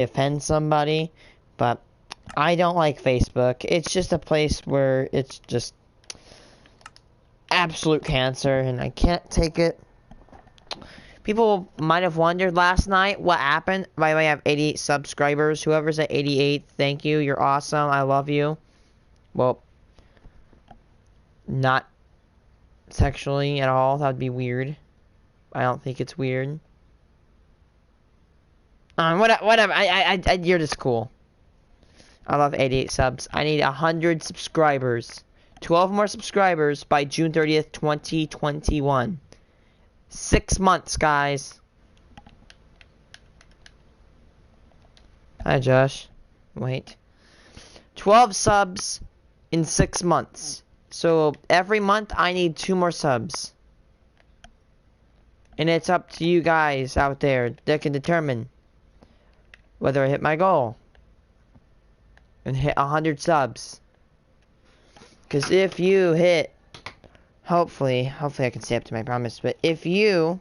offend somebody, but I don't like Facebook. It's just a place where it's just absolute cancer, and I can't take it. People might have wondered last night what happened. By the way, I have 88 subscribers. Whoever's at 88, thank you. You're awesome. I love you. Well, not sexually at all. That would be weird. I don't think it's weird. Whatever. You're just cool. I love 88 subs. I need 100 subscribers. 12 more subscribers by June 30th, 2021. 6 months, guys. Hi, Josh. Wait. 12 subs in 6 months. So every month I need 2 more subs. And it's up to you guys out there that can determine whether I hit my goal. And hit 100 subs. Because if you hit, hopefully I can stay up to my promise, but if you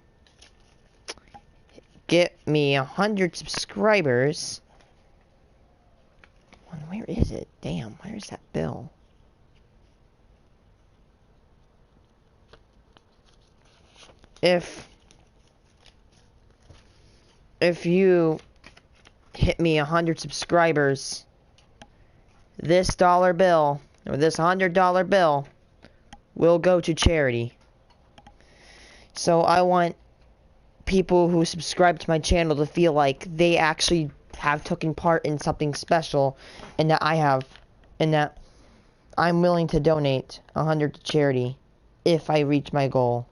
get me 100 subscribers, where is it? Damn, where's that bill? If you hit me 100 subscribers, this dollar bill, or this $100 bill, will go to charity. So I want people who subscribe to my channel to feel like they actually have taken part in something special, and that I'm willing to donate 100 to charity if I reach my goal.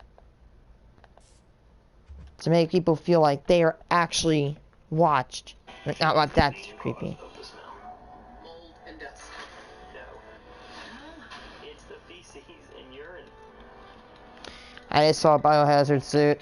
To make people feel like they are actually watched. Not like that's creepy. I just saw a biohazard suit.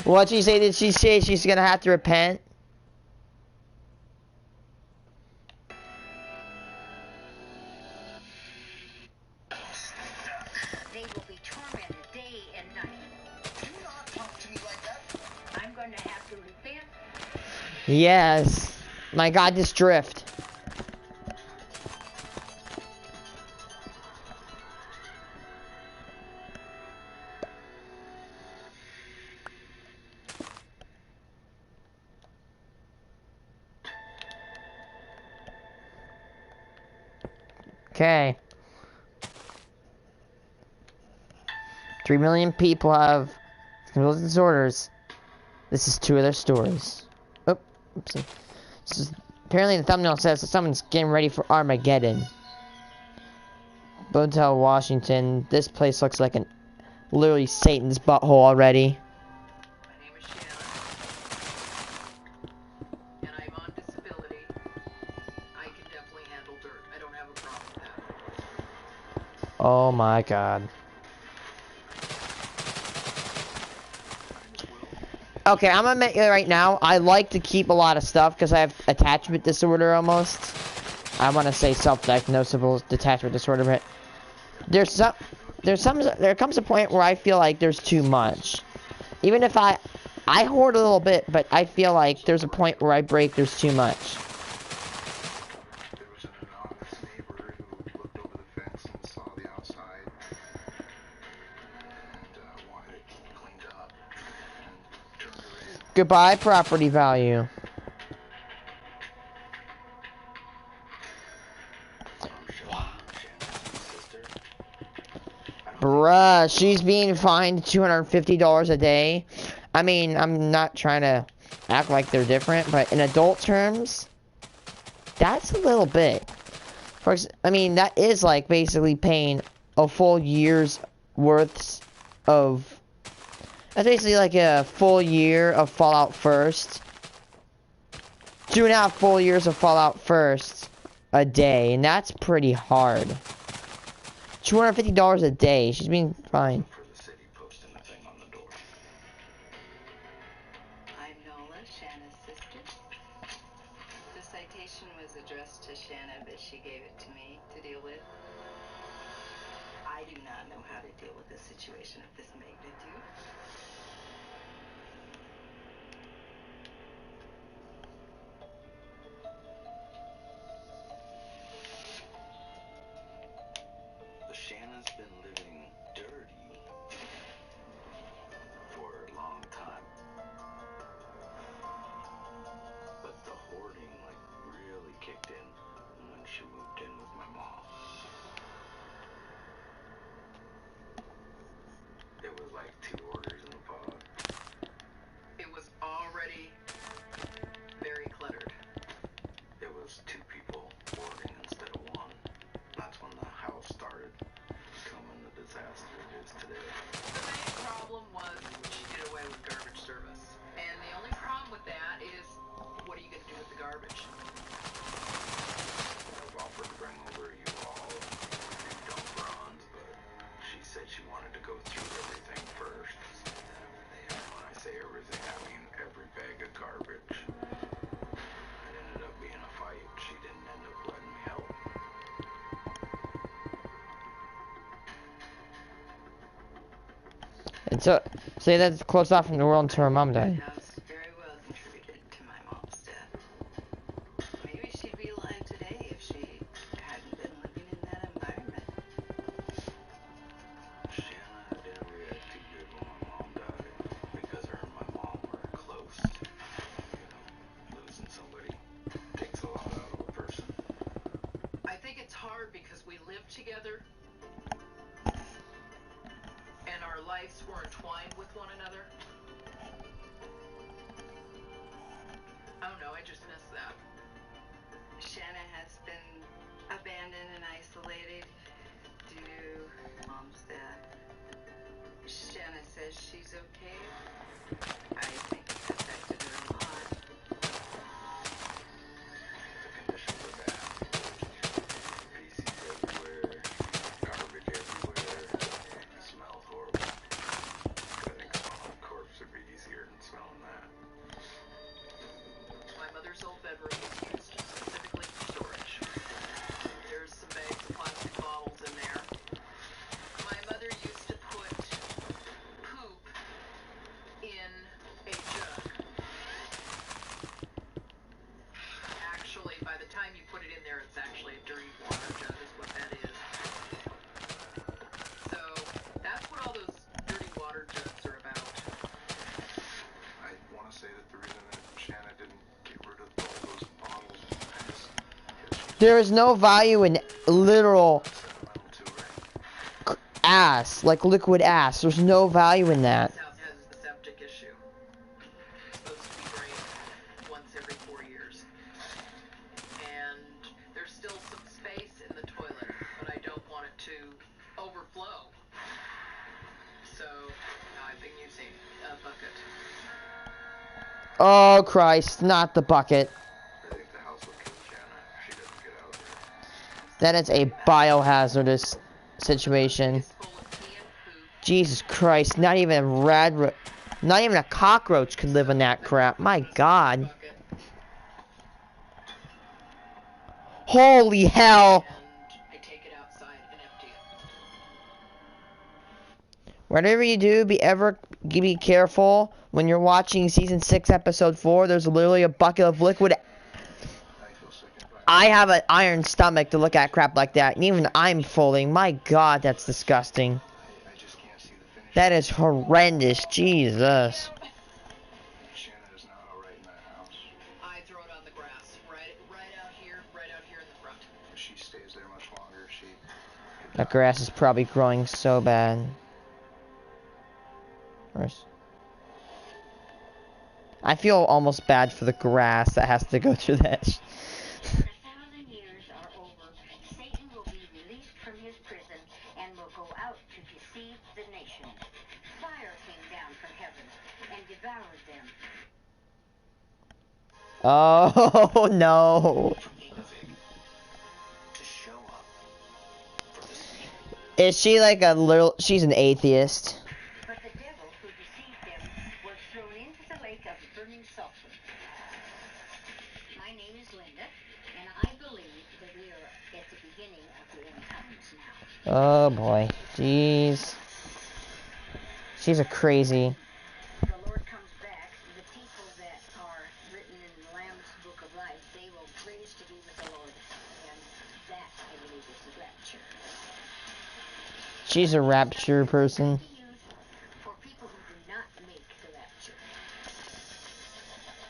What'd she say? Did she say she's gonna have to repent? They will be tormented day and night. Do not talk to me like that. I'm gonna have to repent. Yes. My God, this drift. Okay. 3 million people have mental disorders. This is 2 of their stories. Oh, oopsie. Apparently the thumbnail says that someone's getting ready for Armageddon. Bodell, Washington. This place looks like literally Satan's butthole already. Oh my God. Okay, I'm gonna admit right now, I like to keep a lot of stuff because I have attachment disorder almost. I want to say self-diagnosable detachment disorder, but there comes a point where I feel like there's too much. Even if I hoard a little bit, but I feel like there's a point where I break, there's too much. Goodbye, property value. Bruh, she's being fined $250 a day. I mean, I'm not trying to act like they're different, but in adult terms, that's a little bit. I mean, that is like basically paying a full year's worth of... That's basically like a full year of Fallout First. 2.5 full years of Fallout First a day, and that's pretty hard. $250 a day. She's being fined. For the city posting a thing on the door. I'm Nola, Shanna's sister. The citation was addressed to Shanna, but she gave it to me to deal with. I do not know how to deal with a situation of this magnitude. Shanna's been living dirty for a long time. But the hoarding really kicked in when she moved in with my mom. It was like 2 orders in a pod. It was already very cluttered. It was 2 people hoarding instead of 1. That's when the house started becoming the disaster it is today. The main problem was she did away with garbage service. And the only problem with that is, what are you going to do with the garbage? I've offered to bring over a U-Haul and dump bronze, but she said she wanted to go through everything first. And when I say everything, I mean every bag of garbage. It ended up being a fight. She didn't end up letting me help. And so, say that's closed off from the world until her mom died. House very well contributed to my mom's death. Maybe she'd be alive today if she hadn't been living in that environment. Shanna didn't react too good when my mom died because her and my mom were close. You know, losing somebody takes a lot out of a person. I think it's hard because we lived together and our lives were entwined with one another. I don't know, I just miss that. Shanna has been abandoned and isolated due to mom's death. Shanna says she's okay. I think it's affected her a lot. The conditions are bad. Feces everywhere, garbage everywhere. It smells horrible. I think smelling a corpse would be easier than smelling that. My mother's old bedroom is used specifically for storage. There's some bags of plastic bottles in there. My mother used to put poop in a jug. Actually, by the time you put it in there, it's actually a dirty water jug is what that is. So, that's what all those dirty water jugs are about. I want to say that the reason that Shanna didn't get rid of all those bottles is because There is no value in literal she's sentimental to her. ass, like liquid ass. There's no value in that. This house has the septic issue. It's supposed to be drained once every 4 years. And there's still some space in the toilet, but I don't want it to overflow. So, I've been using a bucket. Oh Christ, not the bucket. I think the house will kill Shanna if she doesn't get out of there. That is a biohazardous situation. It's full of pee and poop. Jesus Christ, not even not even a cockroach could live in that crap. My God. Bucket. Holy hell. And I take it outside and empty it. Whatever you do, be careful when you're watching season 6 episode 4. There's literally a bucket of liquid. I feel sick and bad. I have an iron stomach to look at crap like that, and even I'm fulling. My God, that's disgusting. I just can't see the finish. That is horrendous. Jesus. Shanna is not alright in that house. I throw it on the grass, right out here in the front. If she stays there much longer, she could That grass is probably growing so bad. Where's... I feel almost bad for the grass that has to go through that. When 1,000 years are over, Satan will be released from his prison and will go out to deceive the nations. Fire came down from heaven and devoured them. Oh no. Is she like a little? She's an atheist. But the devil who deceived them was thrown into the lake of burning sulfur. My name is Linda, and I believe that we are at the beginning of the end times now. Oh boy, jeez. She's a crazy. The Lord comes back, the people that are written in the Lamb's Book of Life, they will raise to be with the Lord, and that, I believe, is the rapture. She's a rapture person. For people who do not make the rapture,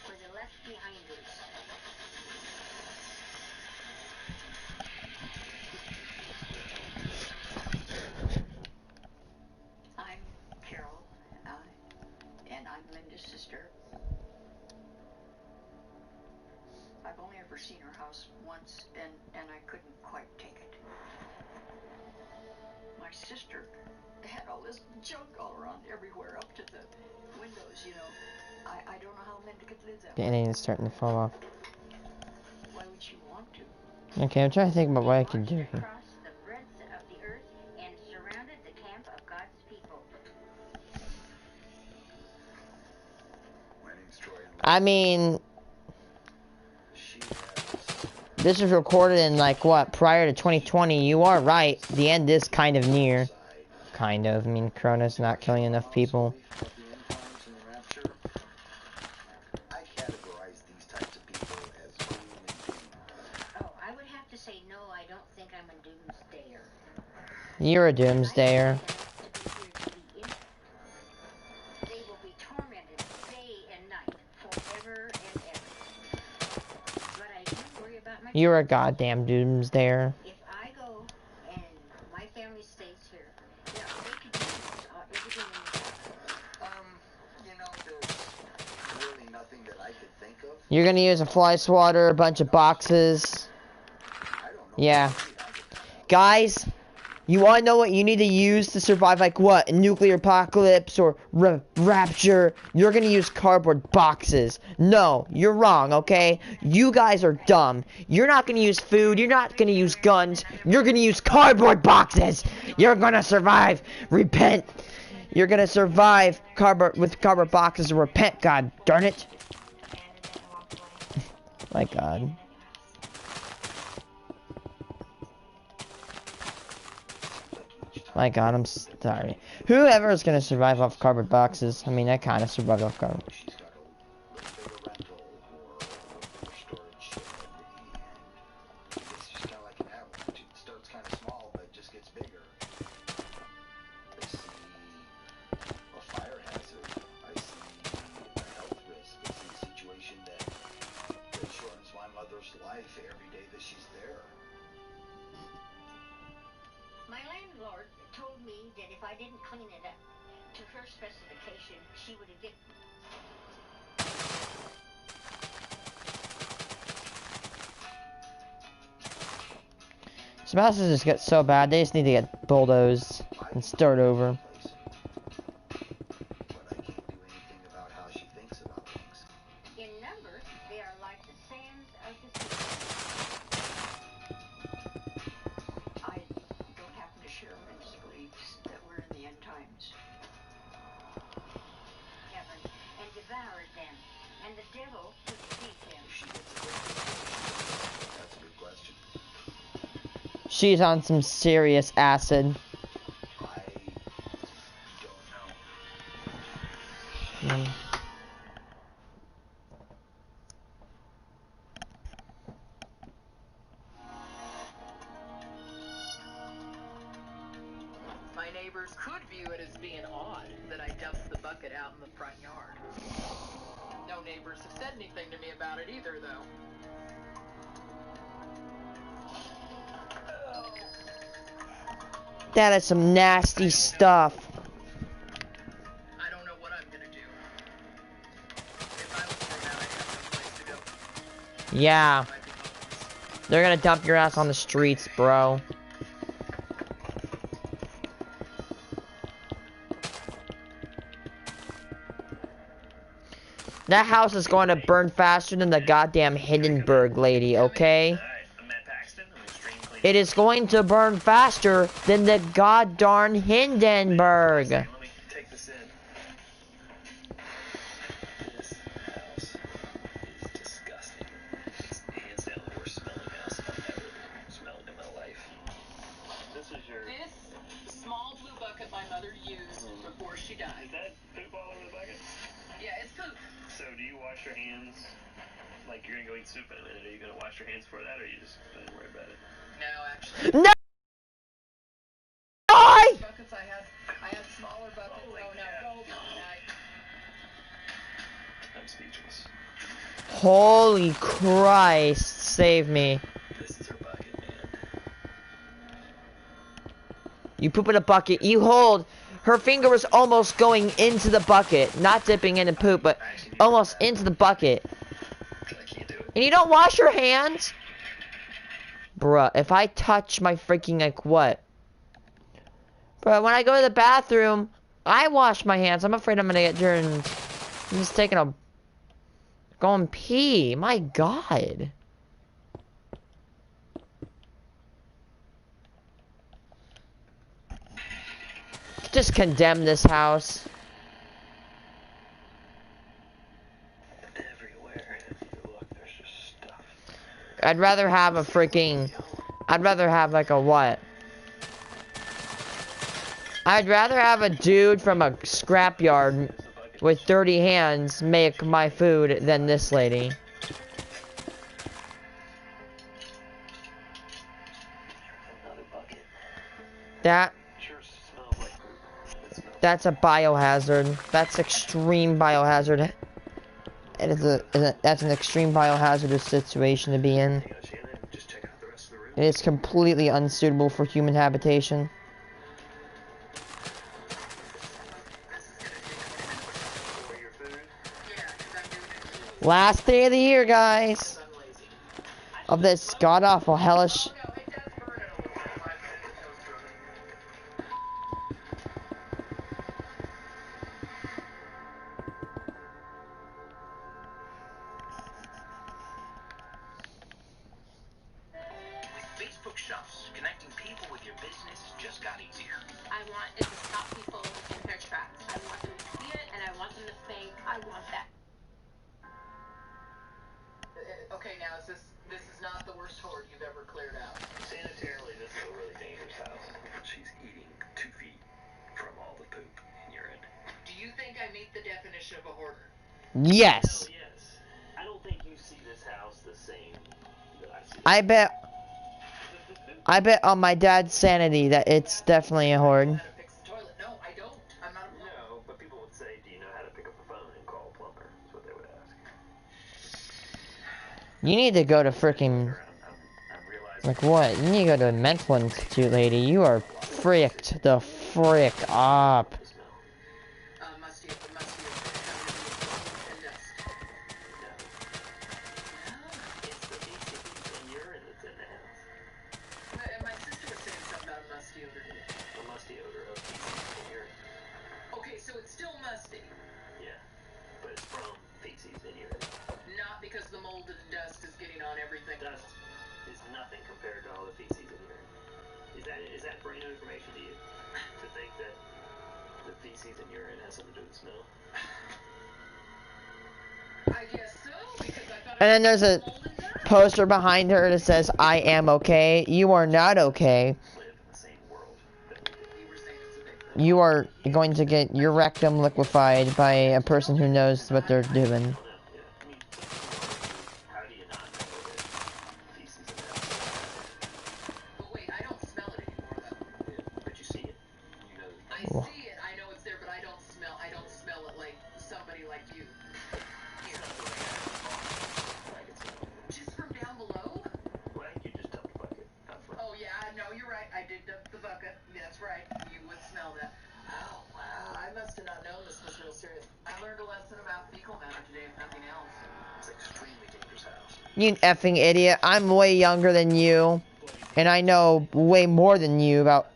for the left behinders. I'm Carol, and I'm Linda's sister. I've only ever seen her house once, and I couldn't quite take it. My sister had all this junk all around everywhere, up to the windows, you know. I don't know how Linda could live that The way. ending is starting to fall off. Why would she want to? Okay, I'm trying to think about what I can do here. Across the breadth of the earth and surrounded the camp of God's people. My name's Troy. I mean, She has this was recorded in like what, prior to 2020. You are right. The end is kind of near. side Kind of. I mean, Corona's not killing enough people. of the end times and the rapture. I categorize these types of people as doom and doom. Oh, I would have to say no, I don't think I'm a doomsdayer. You're a doomsdayer. They will be tormented day and night, forever and ever. But I do worry about my You're a goddamn doomsdayer. If I go and my family stays here, yeah, they could use everything in the You know, there's really nothing that I could think of. You're gonna use a fly swatter, a bunch of boxes. I don't know. Yeah. Guys, you wanna know what you need to use to survive, like what? A nuclear apocalypse or rapture? You're gonna use cardboard boxes. No, you're wrong, okay? You guys are dumb. You're not gonna use food, you're not gonna use guns, you're gonna use cardboard boxes! You're gonna survive! Repent! You're gonna survive with cardboard boxes and repent, god darn it! My god. My god, I'm sorry. Whoever is gonna survive off cardboard boxes, I mean, I kinda survived off cardboard. She's got a little bit of rental or storage shed, and it's just kind of like an avalanche. It starts kind of small, but it just gets bigger. I see a fire hazard. I see a health risk. I see a situation that shortens my mother's life every day that she's there. My landlord told me that if I didn't clean it up to her specification, she would evict me. Some houses just get so bad, they just need to get bulldozed and start over. But I can't do anything about how she thinks about things. In number, they are like the sands of the sea. I don't happen to share Linda's beliefs that we're in the end times. Heaven, and devoured them, and the devil who deceived them. She gets it. That's a good question. She's on some serious acid. I don't know. Mm. My neighbors could view it as being odd that I dumped the bucket out in the front yard. No neighbors have said anything to me about it either, though. That is some nasty stuff. I don't know what I'm gonna do. If I was thrown out, I'd have no place to go. Yeah. I'd be homeless. They're gonna dump your ass on the streets, bro. That house is going to burn faster than the goddamn Hindenburg lady, okay? I'm Matt Paxton. I'm an extreme clean it is going to burn faster than the goddarn Hindenburg. Let me take this in. This house is disgusting. It's hands down the worst smelling house I've ever smelled in my life. This is your... This small blue bucket my mother used before she died. Is that poop all over the bucket? Yeah, it's poop. So do you wash your hands? Like you're gonna go eat soup in a minute. Are you gonna wash your hands for that, or you just don't worry about it? No, actually. No! Buckets I had smaller buckets. Holy Oh no, cow. go I'm speechless. Holy Christ, save me. This is her bucket, man. You poop in a bucket, you hold. Her finger was almost going into the bucket. Not dipping in poop, but almost into the bucket. I can't do it. And you don't wash your hands? Bruh, if I touch my freaking, like, what? Bruh, when I go to the bathroom, I wash my hands. I'm afraid I'm gonna get germs. I'm just taking a... Going pee. My God. Just condemn this house. Everywhere. If you look, there's just stuff. I'd rather have a freaking... I'd rather have, like, a what? I'd rather have a dude from a scrapyard with dirty hands make my food than this lady. Another bucket. That... Sure smells like poop. It smells That's a biohazard. That's extreme biohazard. That's an extreme biohazardous situation to be in. Yeah, Shannon, just check out the rest of the room. It is completely unsuitable for human habitation. for your food. Yeah, 'cause I'm doing it. Last day of the year, guys. I'm lazy. Of this god-awful hellish... Oh, no, it does burn it a little bit. 5 minutes of toaster oven. With Facebook Shops, connecting people with your business just got easier. I want it to stop people in their tracks. I want them to see it, and I want them to think, I want that. Okay, now this is not the worst hoard you've ever cleared out. Sanitarily, this is a really dangerous house. She's eating 2 feet from all the poop and urine. Do you think I meet the definition of a hoarder? Yes. Oh, yes. I don't think you see this house the same that I see. I bet on my dad's sanity that it's definitely a hoard. How to fix the toilet? No, I don't. I'm not a plumber. No, but people would say, do you know how to pick up a phone and call a plumber? That's what they would ask. You need to go to freaking... I'm realizing Like what? You need to go to a mental institute, lady. You are fricked the frick up. the smell. Musty and dust. It's the feces and urine that's in the house. My sister was saying something about a musty odor. The musty odor of feces and urine. Okay, so it's still musty. Yeah. But it's from feces and urine. Not because the mold and dust is getting on everything. Dust is nothing compared to all the feces and urine. Is that brand new information to you? To think that the feces and urine has something to do with smell? I guess so, because I thought And then there's a mold and dust. poster behind her that says, I am okay. You are not okay. Live in the same world that we do. You were saying it's a big thing. You are going to get your rectum liquefied by a person who knows what they're doing. Well, no, yeah. I mean, how do you not know that feces and urine? But wait, I don't smell it anymore though. Yeah, but you see it. You know. I see it, I know it's there, but I don't smell it like somebody like you. Here. Just from down below? Well, you just dumped the bucket out front. Oh yeah, no, you're right. I did dump the bucket. That's right. You would smell that. Oh wow, I must have not known this was real serious. I learned a lesson about fecal matter today, if nothing else. It's an extremely dangerous house. You effing idiot. I'm way younger than you. And I know way more than you about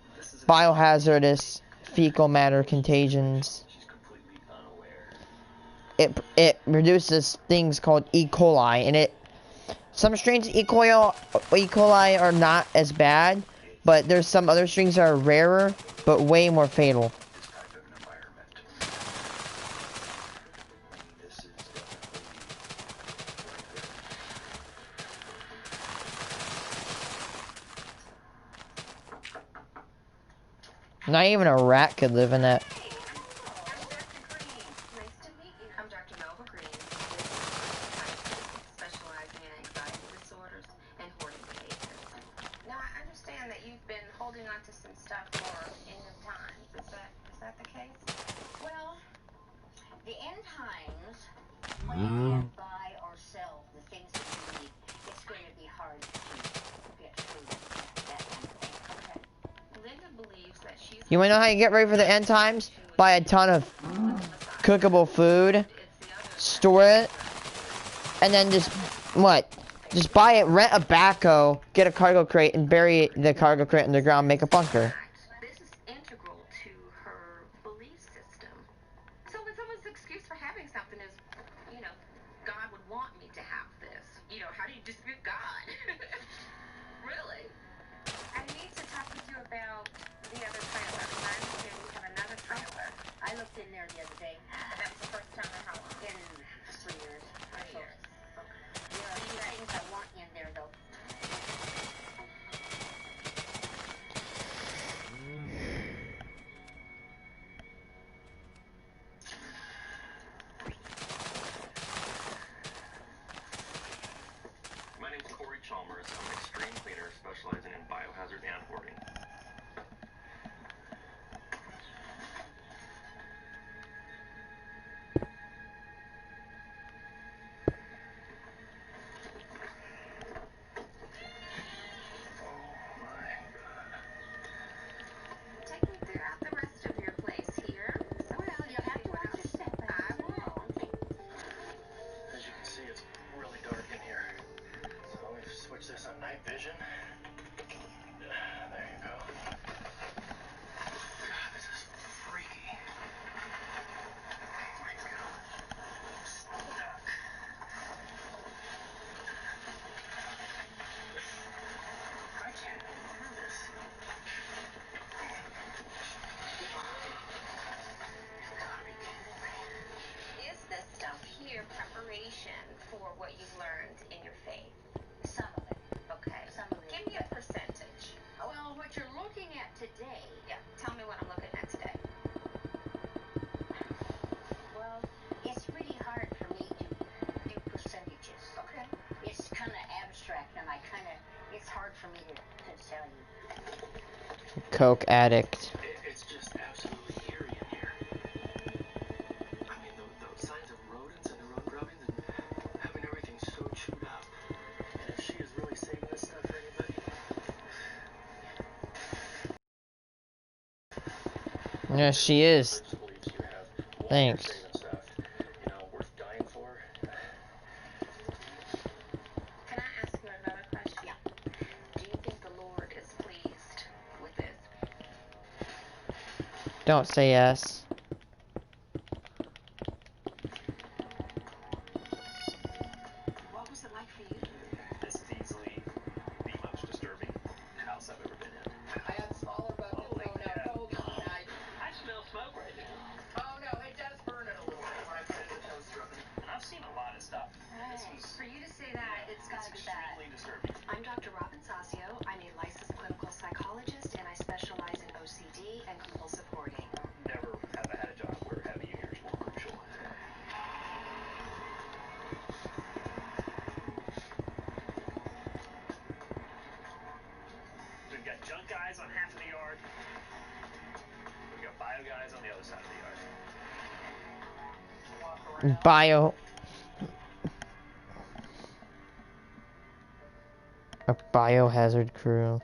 biohazardous fecal matter contagions. She's completely unaware. It produces things called E. coli, and it Some strains of E. coli are not as bad, but there's some other strains that are rarer, but way more fatal. This type of an environment. This is Not even a rat could live in that. Hey, I'm Dr. Green. Nice to meet you. I'm Dr. Melva Green, specializing in anxiety disorders and hoarding behaviors. Now, I understand that you've been holding on to some stuff for end of times. Is that the case? Well, the end times, when you can't buy or sell the things that you need, it's going to be hard to get food, that kind of thing. Okay. Linda believes that she's... You wanna know how you get ready for the end times? Buy a ton of cookable food, store it, and then just buy it, rent a backhoe, get a cargo crate, and bury the cargo crate underground, make a bunker. This is integral to her belief system. So when someone's excuse for having something is, God would want me to have this. How do you dispute God? Really? I need to talk with you about the other trailer. I understand you have another trailer. I looked in there the other day. That was the first time in how long? In 3 years. 3 years. Okay. There are a few things I want in there, though. My name's Corey Chalmers. I'm an extreme cleaner specializing in biohazard and hoarding. Take me throughout the rest of your place here. So Well, you have to watch your step. I will. As you can see, it's really dark in here. So we've switched this on night vision. There you go. God, this is freaky. Oh my God. I can't do this. You've got to be kidding me. Is this stuff here preparation for what you've learned in your faith? Some of it. Okay. Some of it. Give me a percentage. Well, what you're looking at today, Yeah. Tell me what I'm looking at today. well, it's really hard for me to do percentages. Okay. It's kind of abstract, and it's hard for me to tell you. Coke addict. It's just absolutely eerie in here. I mean, the signs of rodents and the rodent grubbings and having everything so chewed up. And if she is really saving this stuff for anybody, Yeah, she is. she believes you have Thanks. saving stuff, worth dying for. Can I ask you another question? Yeah. Do you think the Lord is pleased with this? Don't say yes. What was it like for you? This is easily the most disturbing house I've ever been in. I had smaller buckets, Holy so cow. no, I smell smoke right now. Oh no, it does burn it a little bit when I put it in the toaster oven. And I've seen a lot of stuff. This Right. was For you to say that, it's got to be bad. extremely disturbing. I'm Dr. Robin Sasio. I'm a licensed clinical psychologist, and I specialize in OCD and compulsive hoarding. Never have I had a job where having your ears more crucial. We've got junk guys on half of the yard. We've got bio guys on the other side of the yard. Bio. A biohazard crew.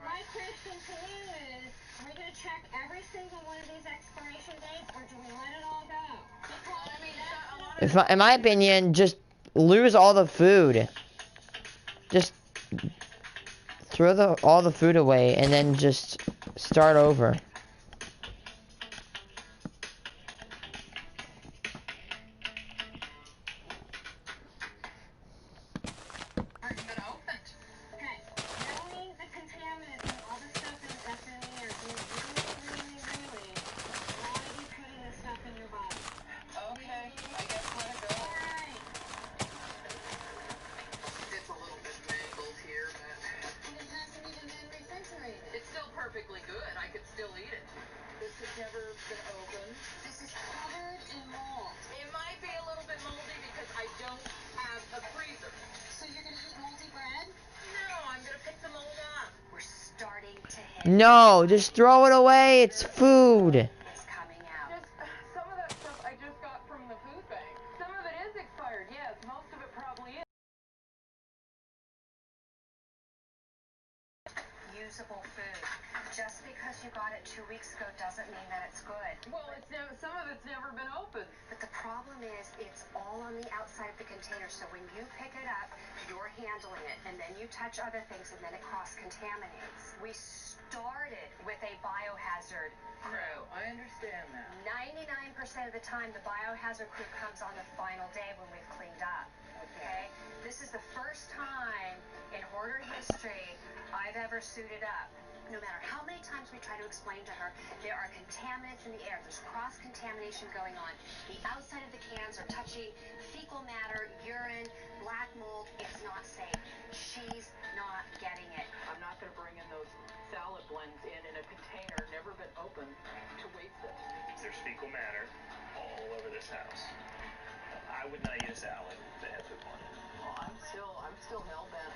My question to you is, are we going to check every single one of these expiration dates, or do we let it all go? Because, I mean, that's a lot of... If in my opinion, just lose all the food. Just throw all the food away and then just start over. been opened. This is covered in mold. It might be a little bit moldy because I don't have a freezer. So you're gonna eat moldy bread? No, I'm gonna pick the mold off. We're starting to hit. No, just throw it away. It's food. It's coming out. Some of that stuff I just got from the food bank. Some of it is expired, yes. Most of it probably is. Usable food. Just because you got it 2 weeks ago doesn't mean that it's good. Well, some of it's never been opened. But the problem is it's all on the outside of the container. So when you pick it up, you're handling it, and then you touch other things, and then it cross-contaminates. We started with a biohazard crew. No, I understand that. 99% of the time, the biohazard crew comes on the final day when we've cleaned up. Okay? This is the first time in Hoarder history I've ever suited up. No matter how many times we try to explain to her, there are contaminants in the air. There's cross-contamination going on. The outside of the cans are touching fecal matter, urine, black mold. It's not safe. She's not getting it. I'm not going to bring in those salad blends in a container, never been opened, to waste it. There's fecal matter all over this house. I would not eat a salad that had poop on it. Well, I'm still hell-bent.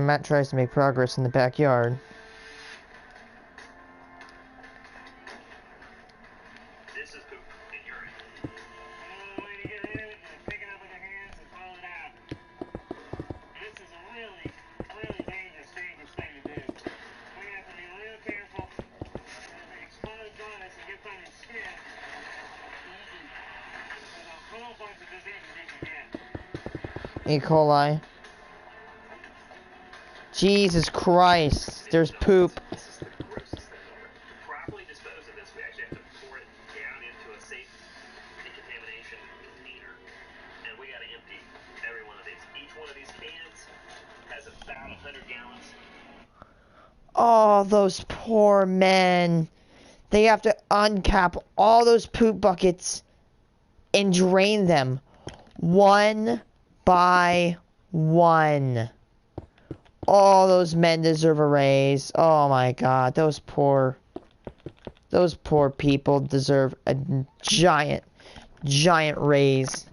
Matt tries to make progress in the backyard. This is poop and urine. Another way to get rid of it is pick it up with your hands and pull it out. This is a really, really dangerous thing to do. We have to be real careful. If it explodes on us and gets on your skin, there's a whole bunch of diseases you can get. E. coli. Jesus Christ, there's poop. This is the grossest thing ever. To properly dispose of this, we actually have to pour it down into a safe decontamination container. And we gotta empty every one of these. Each one of these cans has about 100 gallons. Oh, those poor men. They have to uncap all those poop buckets and drain them one by one. All those men deserve a raise. Oh my God, those poor people deserve a giant raise.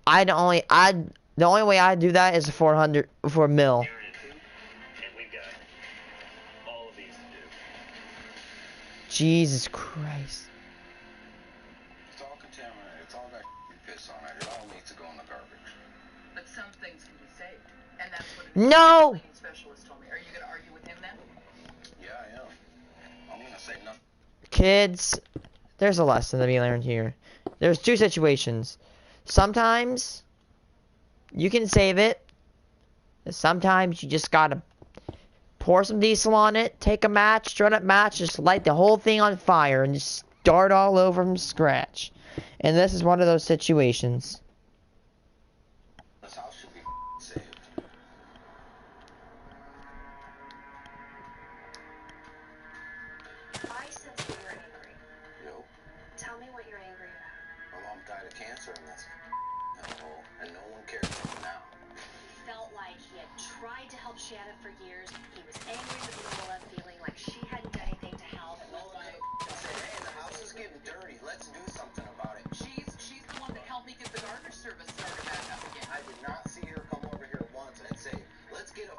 The only way I do that is for $400 mil. And we've got all of these to do. Jesus Christ. It's all contaminated. It's all got piss on it. It all needs to go in the garbage. But some things can be saved. And that's what No! the cleaning specialist told me. Are you going to argue with him then? Yeah, I am. I'm gonna say nothing. Kids, there's a lesson to be learned here. There's two situations. Sometimes you can save it. Sometimes you just gotta pour some diesel on it, take a match, straight up match, just light the whole thing on fire and just start all over from scratch. And this is one of those situations. This house should be saved. I sense that you're angry. Yo, Tell me what you're angry about. my mom died of cancer in this hellhole, and no one cares for me now. Felt like he had tried to help Shannon for years. He was angry with Nola, feeling like she hadn't done anything to help. Said, hey, the house is getting dirty. Let's do something about it. She's the one that helped me get the gardener service started back up again. I did not see her come over here once and say, let's get a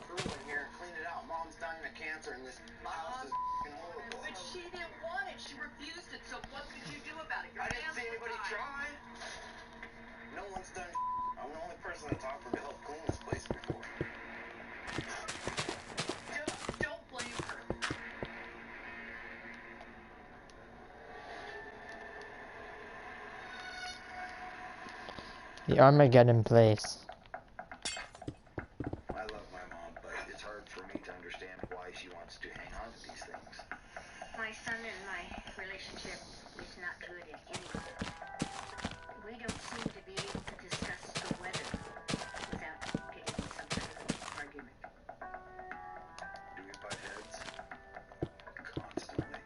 crew in here and clean it out. Mom's dying of cancer and this house is horrible. But she didn't want it. She refused it. So what could you do about it? Your I didn't hands see were anybody tied. try. No one's done. I'm the only person that's offered to help clean this place before. Don't blame her. The Armageddon place. I love my mom, but it's hard for me to understand why she wants to hang on to these things. My son and my relationship is not good in any way. We don't seem to be able to discuss the weather without getting in some kind of an argument. Do we butt heads? Constantly.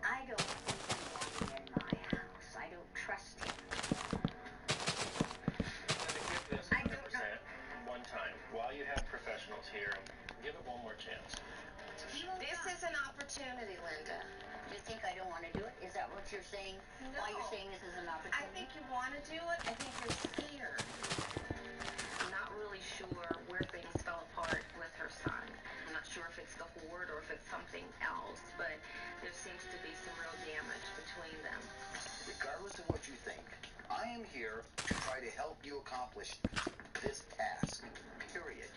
I don't think we want opportunity, Linda. You think I don't want to do it? Is that what you're saying? Why you're No. saying this is an I opportunity? think you want to do it. I think you're scared. I'm not really sure where things fell apart with her son. I'm not sure if it's the horde or if it's something else, but there seems to be some real damage between them. Regardless of what you think, I am here to try to help you accomplish this task. Period.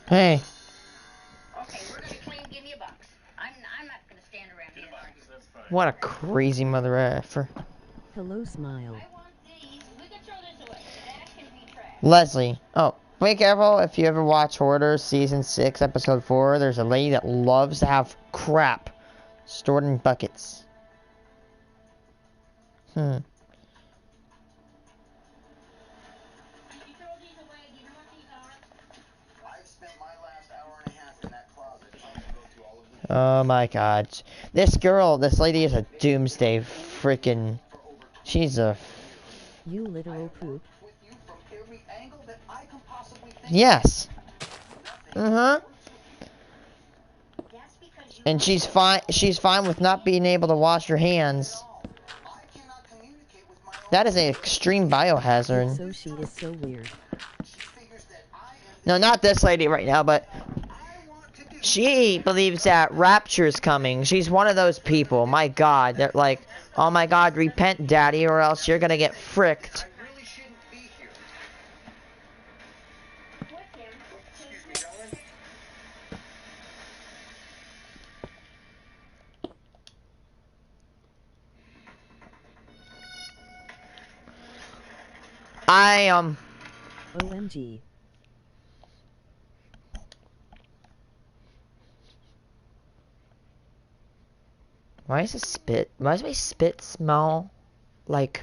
Hey. Okay, we're gonna clean. Give me a box. I'm not gonna stand around here. What a crazy mother effer. Hello, smile. I want these. We can throw this away. That can be trash. Leslie. Oh, be careful if you ever watch Hoarders season 6 episode 4. There's a lady that loves to have crap stored in buckets. Did you throw these away? Do you know what these are? I've spent my last hour and a half in that closet trying to go through all of the Oh my god. This lady is a doomsday freaking... She's a... You literal poop. with you from every angle that I can possibly think. Yes. That's because you And she's fine with not being able to wash her hands. I cannot communicate with my own. That is an extreme biohazard. So she is so weird. She figures that I am No, not this lady right now, but I want to do. she believes that rapture is coming. She's one of those people. My god. They're like, oh my god, repent, daddy, or else you're gonna get fricked. I really shouldn't be here. What's him? Excuse me, darling. OMG. Why does my spit smell like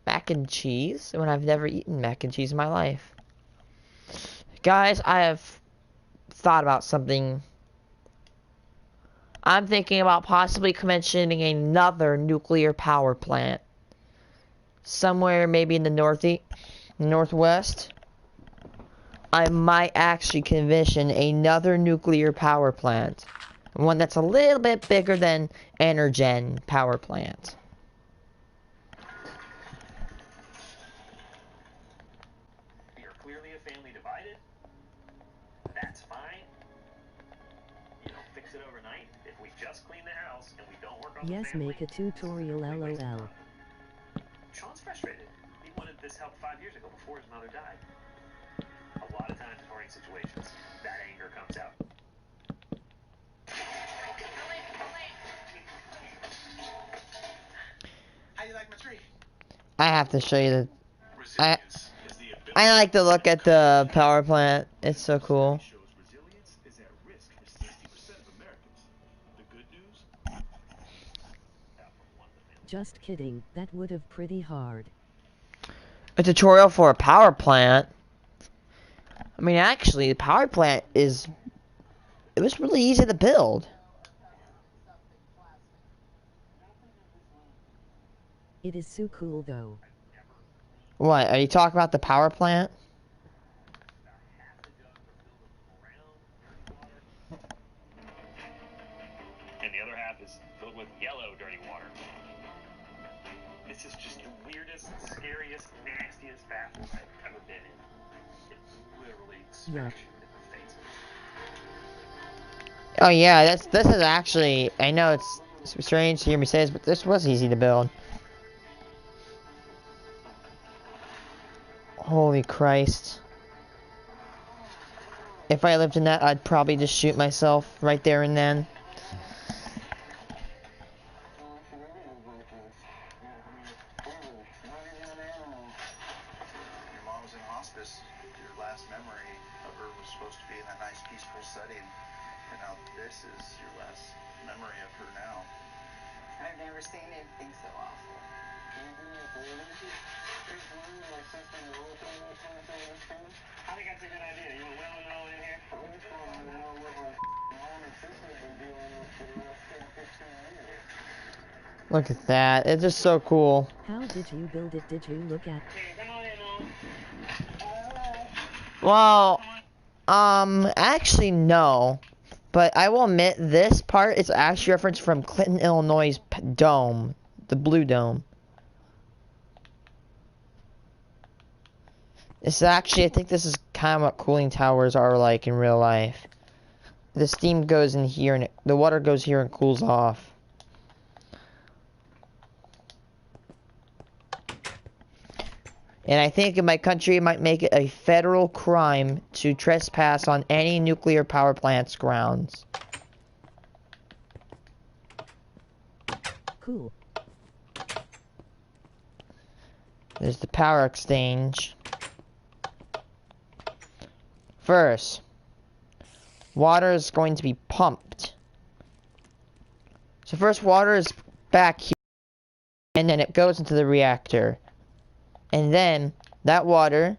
mac and cheese when I've never eaten mac and cheese in my life? Guys, I have thought about something. I'm thinking about possibly commissioning another nuclear power plant. Somewhere maybe in the northwest. I might actually commission another nuclear power plant. One that's a little bit bigger than Energen power plant. You're clearly a family divided. That's fine. You don't fix it overnight. If we just clean the house and we don't work on Yes, the family, make a tutorial lol. Sean's frustrated. He wanted this help 5 years ago before his mother died. A lot of times in hoarding situations, that anger comes out. How you like my tree? I have to show you the... Resilience is the ability I like to look at the power plant. It's so cool. shows resilience is at risk for 60% of Americans. The good news? Just kidding, that would have pretty hard. A tutorial for a power plant. I mean, actually, the power plant is... It was really easy to build. It is so cool though. What, are you talking about the power plant? And the other half is filled with yellow dirty water. This is just the weirdest, scariest, nastiest bathroom I've ever been in. It literally smacks you in the face. Oh yeah, this is actually... I know it's strange to hear me say this, but this was easy to build. Holy Christ. If I lived in that, I'd probably just shoot myself right there and then. Your mom was in hospice. Your last memory of her was supposed to be in that nice peaceful setting. And now this is your last memory of her now. I've never seen anything so awful. I think that's a good idea. You want Will and all in here? Look at that. It's just so cool. How did you build it? Did you look at? Okay, come on in, Will. Well, actually, no. But I will admit, this part is actually referenced from Clinton, Illinois' dome, the blue dome. It's actually, I think this is kind of what cooling towers are like in real life. The steam goes in here and the water goes here and cools off. And I think in my country it might make it a federal crime to trespass on any nuclear power plant's grounds. Cool. There's the power exchange. First, water is going to be pumped. So first water is back here, and then it goes into the reactor. And then that water,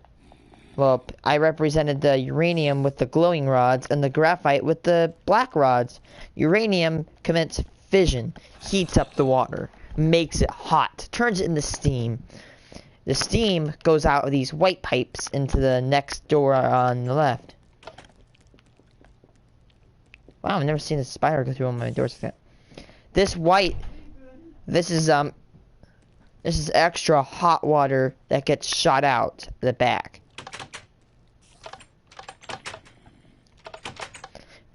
well, I represented the uranium with the glowing rods and the graphite with the black rods. Uranium commits fission, heats up the water, makes it hot, turns it into steam. The steam goes out of these white pipes into the next door on the left. Wow, I've never seen a spider go through one of my doors like that. This is extra hot water that gets shot out the back.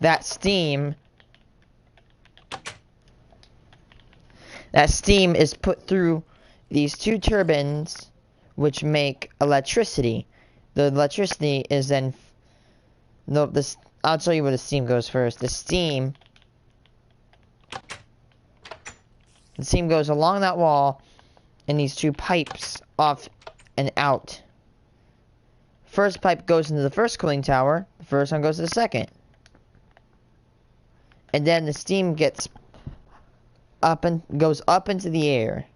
That steam is put through these two turbines which make electricity. The electricity is then I'll show you where the steam goes first. The steam goes along that wall in these two pipes off and out. First pipe goes into the first cooling tower, the first one goes to the second. And then the steam gets goes up into the air.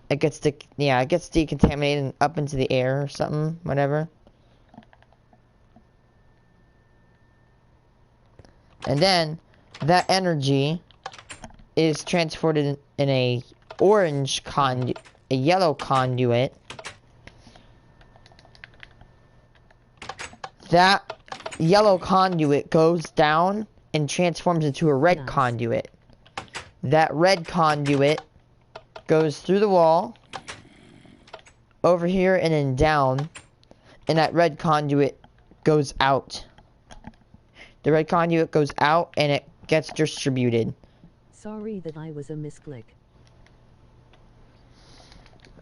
It gets decontaminated and up into the air or something, whatever. And then that energy is transported in a yellow conduit. That yellow conduit goes down and transforms into a red conduit. That red conduit goes through the wall, over here and then down, and that red conduit goes out. The red conduit goes out and it gets distributed. Sorry that I was a misclick.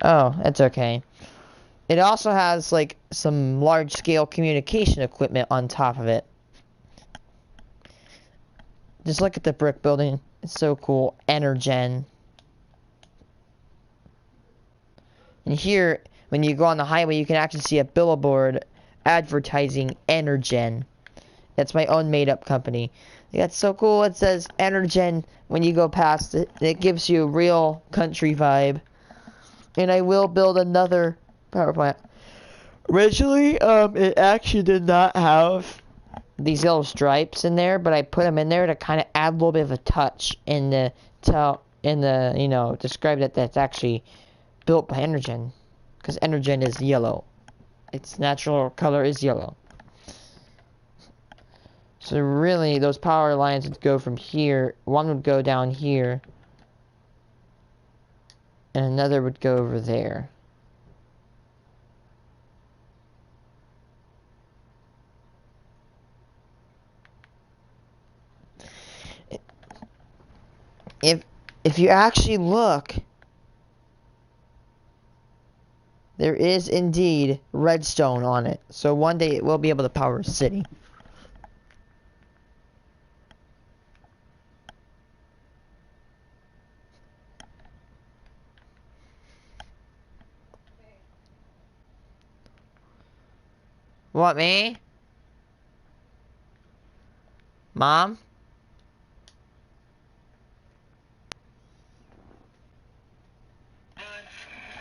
Oh, that's okay. It also has like some large-scale communication equipment on top of it. Just look at the brick building. It's so cool. Energen. And here, when you go on the highway, you can actually see a billboard advertising Energen. That's my own made-up company. That's so cool. It says Energen when you go past it. It gives you a real country vibe. And I will build another power plant. Originally, it actually did not have these yellow stripes in there, but I put them in there to kind of add a little bit of a touch in the describe that that's actually built by Energen, because Energen is yellow. Its natural color is yellow. So really, those power lines would go from here. One would go down here, and another would go over there. If you actually look, there is indeed redstone on it. So one day it will be able to power a city. What, me? Mom?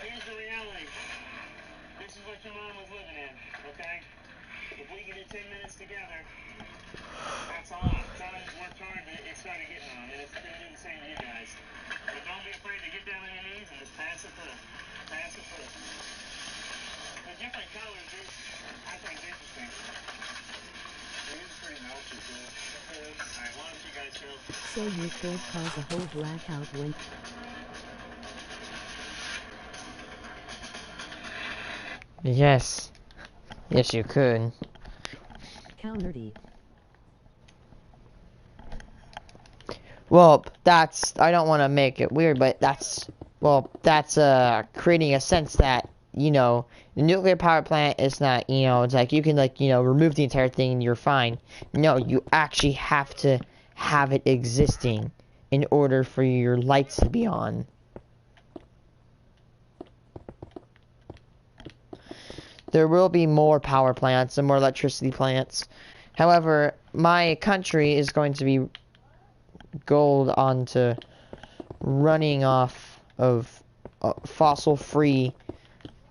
Here's the reality. This is what your mom was living in, okay? If we can do 10 minutes together, that's a lot. Times worked hard, but it started getting on, and it's going to do the same to you guys. But don't be afraid to get down on your knees and just pass it through. Pass it through. The different colors is, I think, interesting. It is pretty melty, too. So you could cause a whole blackout when... Yes. Yes, you could. Counterty. Well, that's, I don't want to make it weird, but that's, well, that's, creating a sense that, you know, the nuclear power plant is not, you know, it's like you can, like, you know, remove the entire thing and you're fine. No, you actually have to have it existing in order for your lights to be on. There will be more power plants and more electricity plants. However, my country is going to be gold onto running off of fossil-free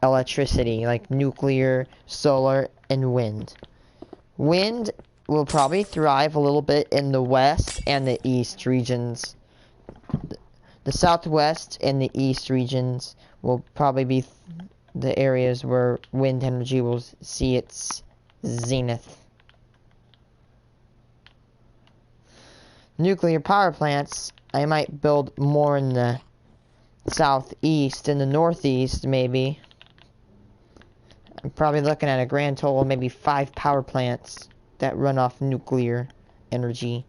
electricity, like nuclear, solar, and wind. Wind will probably thrive a little bit in the west and the east regions. The southwest and the east regions will probably be the areas where wind energy will see its zenith. Nuclear power plants, I might build more in the southeast and the northeast, maybe. I'm probably looking at a grand total of maybe 5 power plants that run off nuclear energy.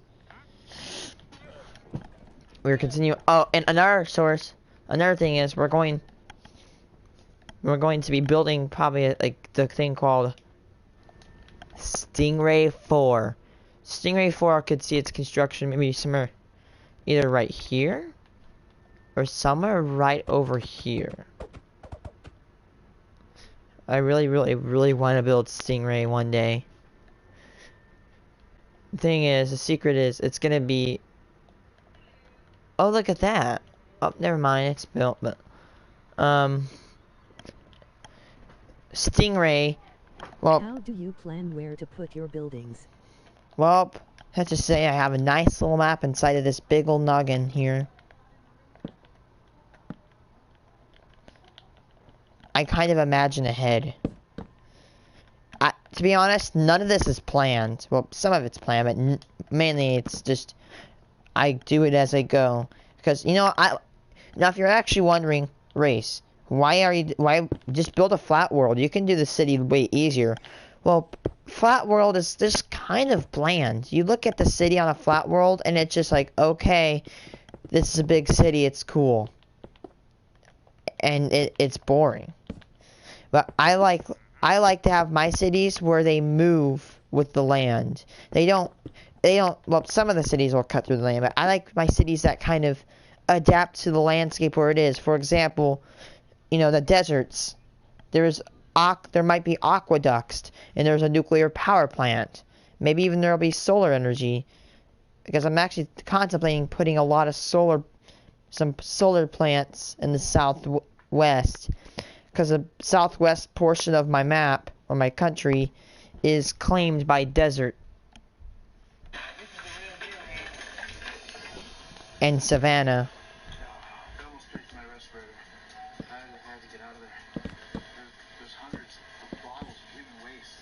We're continuing. Oh, and another source, another thing is we're going to be building probably like the thing called Stingray 4. Stingray 4 could see its construction maybe somewhere either right here or somewhere right over here. I really want to build Stingray one day. The thing is, the secret is, it's gonna be... Oh, look at that. Oh, never mind, it's built, but... Stingray... Well... How do you plan where to put your buildings? Well, let's just say I have a nice little map inside of this big old noggin here. I kind of imagine ahead. To be honest, none of this is planned. Well, some of it's planned, but mainly it's just I do it as I go. Because you know, now if you're actually wondering, Rayce, why just build a flat world? You can do the city way easier. Well, flat world is just kind of bland. You look at the city on a flat world, and it's just like, okay, this is a big city. It's cool, and it's boring. But I like to have my cities where they move with the land. They don't, well, some of the cities will cut through the land, but I like my cities that kind of adapt to the landscape where it is. For example, you know, the deserts, there might be aqueducts, and there's a nuclear power plant. Maybe even there'll be solar energy, because I'm actually contemplating putting a lot of some solar plants in the southwest. Because the southwest portion of my map, or my country, is claimed by desert and savanna. I almost picked my respirator. I had to get out of there. There's hundreds of bottles of human waste.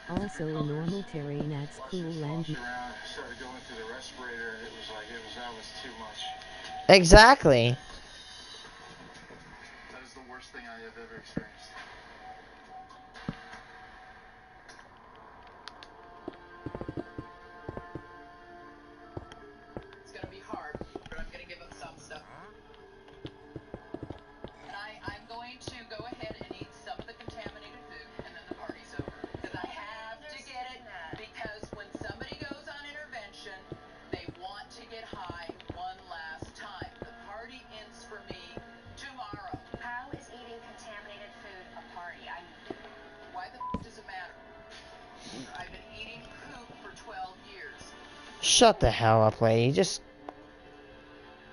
Also, a normal terrain adds cool land. Around, started going through the respirator, and that was too much. Exactly. That is the worst thing I have ever experienced. It's gonna be hard, but I'm gonna give them some stuff. And I'm going to go ahead and eat some of the contaminated food, and then the party's over. Because I have to get it, because when somebody goes on intervention, they want to get high one last time. The party ends for me tomorrow. How is eating contaminated food a party? Why the does it matter? I've been eating poop for 12 years. Shut the hell up, lady. Just...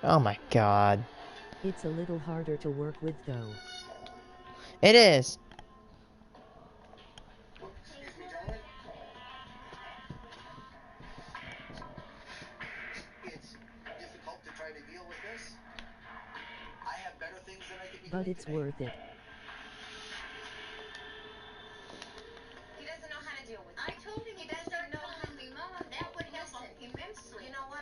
Oh my god. It's a little harder to work with, though. It is. Excuse me, gentlemen. It's difficult to try to deal with this. I have better things that I could be doing But it's today. worth it. He doesn't know how to deal with it. I told him he doesn't know how to be mom. That would help him immensely. You know what?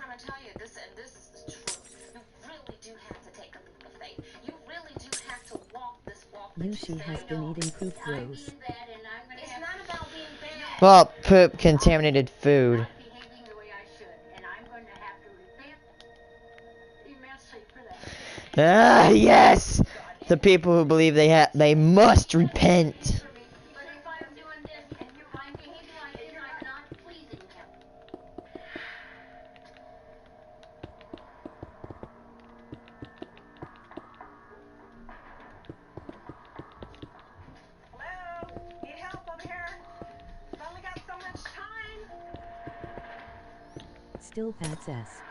this is true. You really do have to take a leap of faith. You really do have to walk this walk that you Yushi say has you been know. eating poop I'm roast. being bad and I'm gonna It's have not about being bad. Well, poop contaminated food. not behaving the way I should, and I'm going to have to repent immensely for that. Ah, yes! The people who believe they must repent. For me, but if I'm doing this and I'm behaving like this, I'm not pleasing him. Hello? Need help over here? I've only got so much time. Still Pat's S.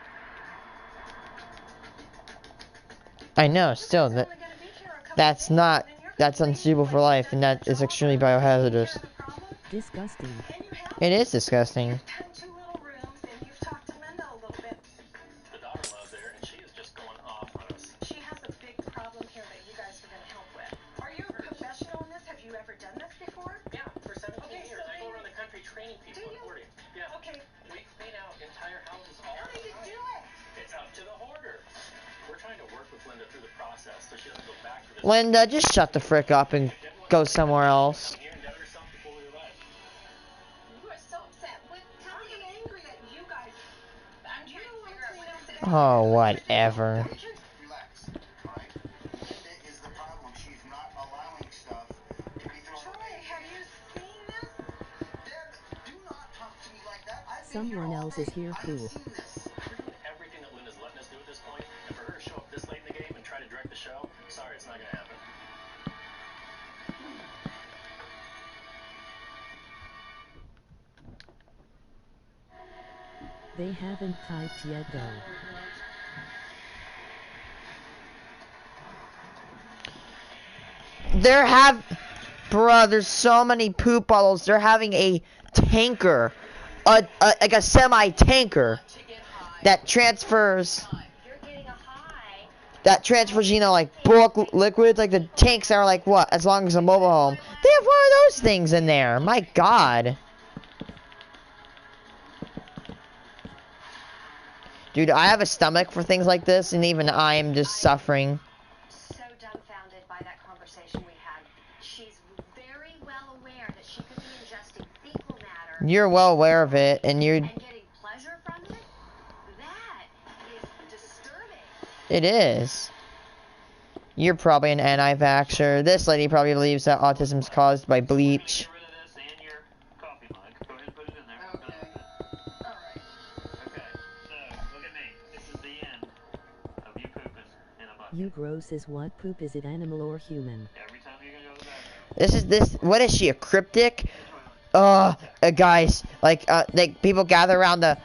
I know, still, Only gonna be here a couple that's days, not, and then you're that's gonna leave unsuitable for like life, you've and done that your is job extremely already. biohazardous. You have a problem? Disgusting. Can you help? It is disgusting. You've done 2 little rooms, and you've talked to Linda a little bit. The daughter-in-law's there, and she is just going off on us. She has a big problem here that you guys are gonna help with. Are you a professional in this? Have you ever done this before? Yeah, for 17 Okay, years. so I go then- around the country training people Do in you? hoarding. Yeah. Okay. We clean out entire houses all How the do you time. do it? It's up to the hoarder. We're trying to work with Linda through the process so she doesn't go back to this. Linda, just shut the frick up and go somewhere else. Come here and get herself before we arrive. You are so upset. I'm angry at you guys. I'm trying to figure out what Oh, whatever. Relax, alright? Linda is the problem. She's not allowing stuff to be thrown Troy, away. have you seen this? Deb, do not talk to me like that. I've been here Someone all else day. is here I've cool. seen this. We're doing everything that Linda's letting us do at this point, and for her to show up this late in the game and try to direct the show, sorry, it's not gonna happen. They haven't typed yet though. Bruh, there's so many poop bottles. They're having a tanker, like a semi-tanker that transfers, you know, like bulk liquids, like the tanks are like what, as long as a mobile home. They have one of those things in there. My God. Dude, I have a stomach for things like this, and even I am just suffering. So dumbfounded by that conversation we had. She's very well aware that she could be ingesting fecal matter You're well aware of it, and you're... and getting pleasure from it. That is disturbing. It is. You're probably an anti-vaxxer. This lady probably believes that autism is caused by bleach. Get rid of this and your coffee mug. Go ahead and put it in there. Okay. Alright. Okay, so look at me. This is the end of you pooping in a bucket. You gross is what? Poop, is it animal or human? Every time you're gonna go to the bathroom. What is she, a cryptic? Guys, like people gather around the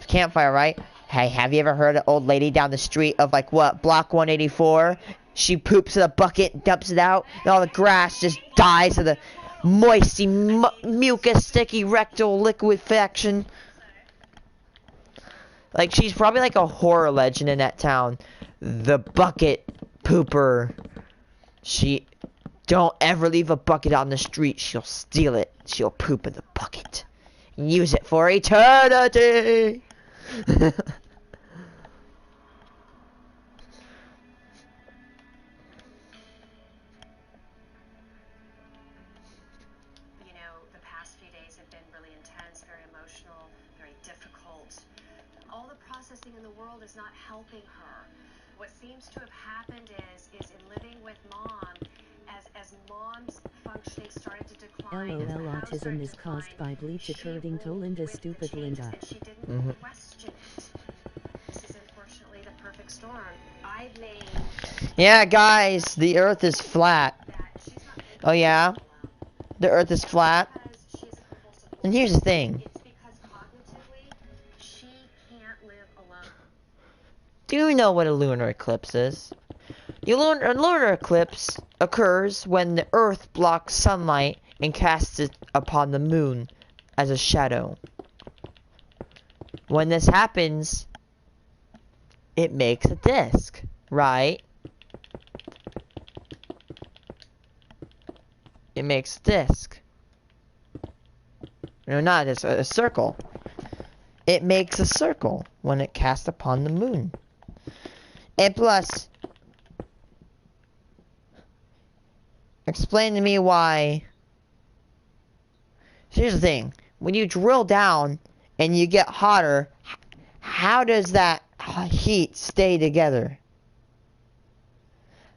campfire, right? Hey, have you ever heard of an old lady down the street of, like, what, block 184? She poops in a bucket, dumps it out, and all the grass just dies of the moisty, mucus, sticky rectal liquefaction. Like, she's probably like a horror legend in that town. The bucket pooper. Don't ever leave a bucket on the street. She'll steal it. She'll poop in the bucket. And use it for eternity. You know, the past few days have been really intense, very emotional, very difficult. All the processing in the world is not helping her. What seems to have happened is in living with mom, as mom's functioning started to decline. as the LOL, house autism started is to caused decline, by bleach, she according to rolled Linda, with the stupid changes, Linda. and she didn't question it. This is unfortunately the perfect storm. I've made Yeah, guys, the earth is flat. that she's not making Oh, yeah? alone. The earth is flat. Because she is a compulsive And here's the thing. It's because cognitively, she can't live alone. Do you know what a lunar eclipse is? A lunar eclipse occurs when the earth blocks sunlight and casts it upon the moon as a shadow. When this happens, it makes a disk, right? It makes a disk. No, not a circle. it makes a circle when it casts upon the moon. And plus, explain to me why. Here's the thing. When you drill down and you get hotter, how does that heat stay together?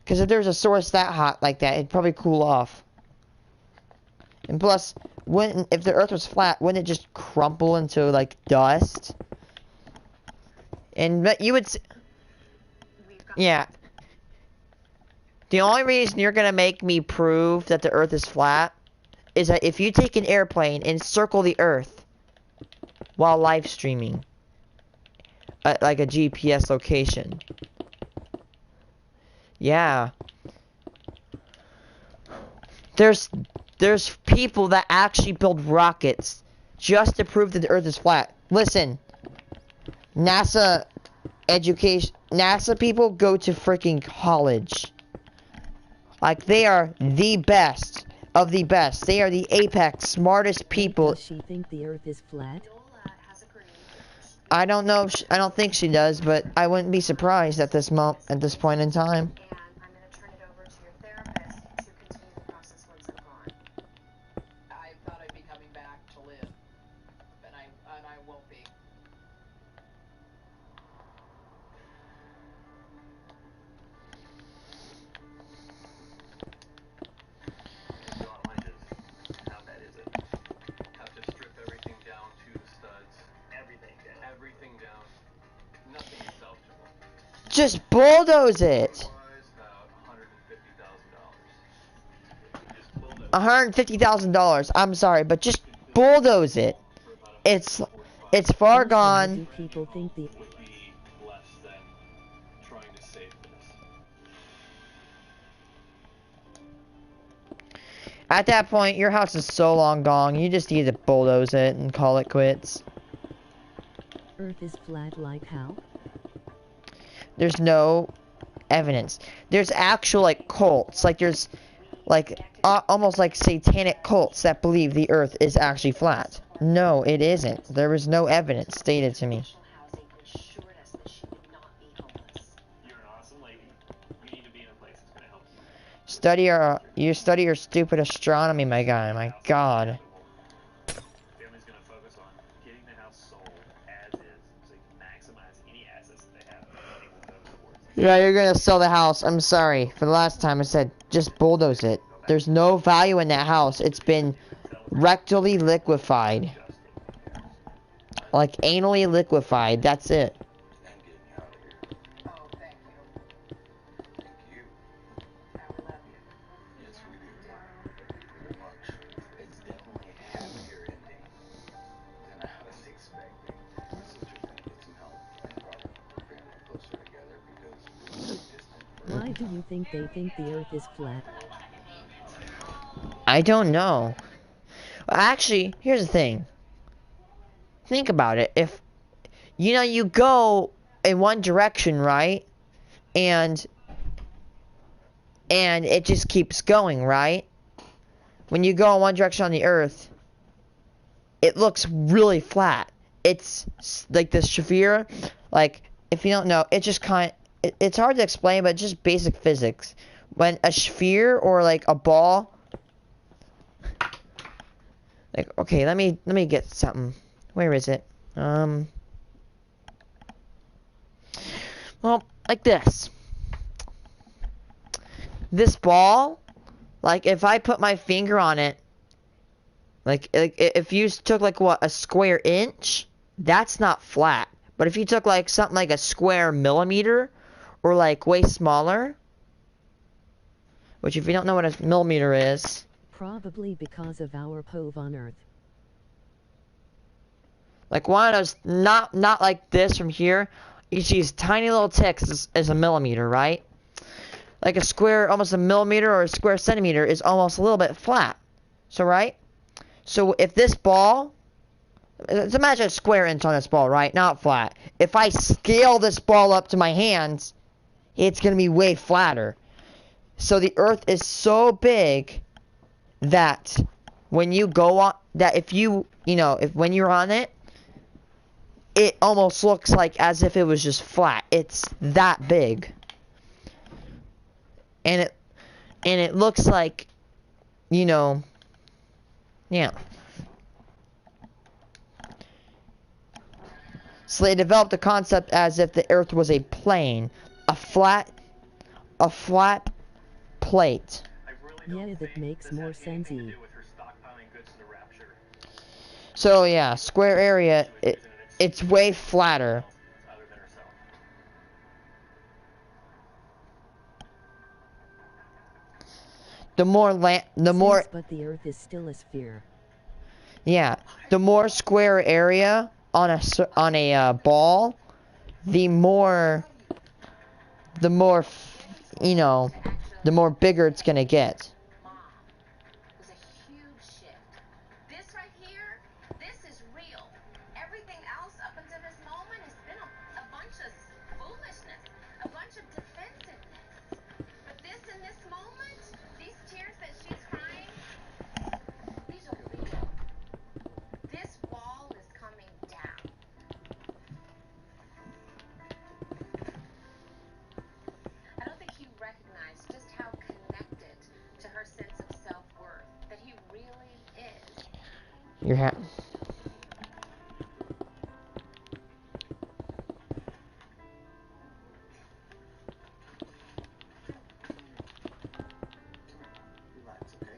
Because if there's a source that hot like that, it'd probably cool off. And plus, if the Earth was flat, wouldn't it just crumple into like dust? And you would, yeah. The only reason you're gonna make me prove that the Earth is flat is that if you take an airplane and circle the Earth while live streaming, like a GPS location. Yeah. There's people that actually build rockets just to prove that the Earth is flat. Listen, NASA people go to freaking college. Like, they are the best of the best. They are the apex smartest people. Does she think the Earth is flat? I don't know. I don't think she does, but I wouldn't be surprised at this point in time. And I'm going to turn it over to your therapist to continue the process once I'm gone. I thought I'd be coming back to live, and I won't be. The bottom line is, how bad is it? Have to strip everything down to the studs. Everything down. Everything down. Nothing is salvageable. Just bulldoze it. Otherwise, about $150,000. $150,000. I'm sorry, but just bulldoze it. It's far Why gone. do people think the Would be less than trying to save this. At that point, your house is so long gone, you just need to bulldoze it and call it quits. Earth is flat like how? There's no evidence. There's actual, like, cults. Like, there's, like, almost like satanic cults that believe the Earth is actually flat. No, it isn't. There is no evidence stated to me. Housing assured us that she would not be homeless. You're an awesome lady. You need to be in a place that's going to help you. Study your stupid astronomy, my guy. My God. Family's going to focus on getting the house sold as is so you can maximize any assets that they have. Money will go towards it. Yeah, you're gonna sell the house. I'm sorry. For the last time I said, just bulldoze it. There's no value in that house. It's been rectally liquefied. Like, anally liquefied. That's it. And getting out of here. Oh, thank you. Thank you. I love you. Yes, we do. Very much. It's definitely a happier ending than I was expecting. My sister's gonna get some help and probably put family closer together because we're so distant. Why do you think they think the Earth is flat? I don't know. Actually, here's the thing. Think about it. If, you go in one direction, right? And it just keeps going, right? When you go in one direction on the Earth, it looks really flat. It's like the sphere. Like, if you don't know, it just it's hard to explain, but just basic physics. When a sphere or like a ball, like, okay, let me get something. Where is it? Well, like this. This ball, like, if I put my finger on it, like if you took, like, what, a square inch, that's not flat. But if you took, like, something like a square millimeter, or, like, way smaller, which, if you don't know what a millimeter is... Probably because of our POV on Earth. Like, one of those, not like this from here. You see these tiny little ticks is a millimeter, right? Like a square, almost a millimeter or a square centimeter is almost a little bit flat. So, right? So, if this ball... Let's imagine a square inch on this ball, right? Not flat. If I scale this ball up to my hands, it's going to be way flatter. So, the Earth is so big that when you go on... That if you... if when you're on it... it almost looks like as if it was just flat. It's that big. And it looks like, you know, yeah. So they developed the concept as if the Earth was a plane, a flat plate. Yeah, that makes more sense. So yeah, square area, it's way flatter. The more But the Earth is still a sphere. yeah, the more square area on a ball, the more you know, the more bigger it's gonna get. Mom was a huge shift. This right here, this is real. Everything else up until this moment has been a bunch of foolishness, a bunch of defensiveness. But this in this moment, these tears that she's crying, these are real. This wall is coming down. I don't think he recognized just how connected to her sense of self-worth that he really is. You're Relax, okay?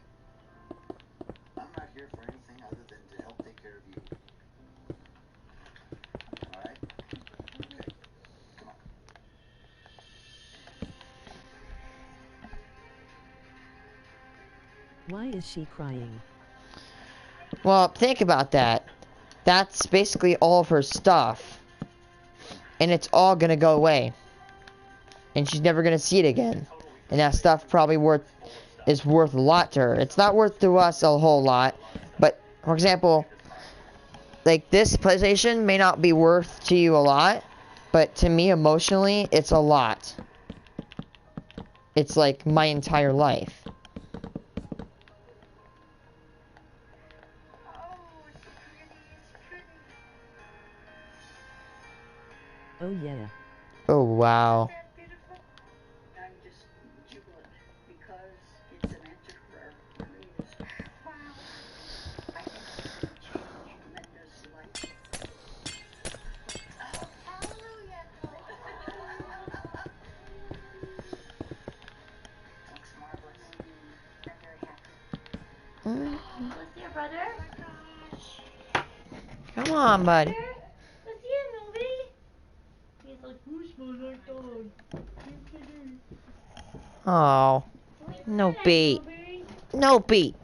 I'm not here for anything other than to help take care of you. Alright? Okay. Come on. Why is she crying? Well, think about that. That's basically all of her stuff. And it's all gonna go away. And she's never gonna see it again. And that stuff probably is worth a lot to her. It's not worth to us a whole lot. But, for example, like this PlayStation may not be worth to you a lot. But to me, emotionally, it's a lot. It's like my entire life. Oh yeah. Oh, wow. I'm just jubilant because it's an answered prayer. It really is. Wow. I think it's going to change Linda's life. Hallelujah. Looks marvelous. I'm very happy. Let's see your brother. Come on, bud. Let's see him, nobody. He's like, who smells like dog? Oh, no beat. No beat.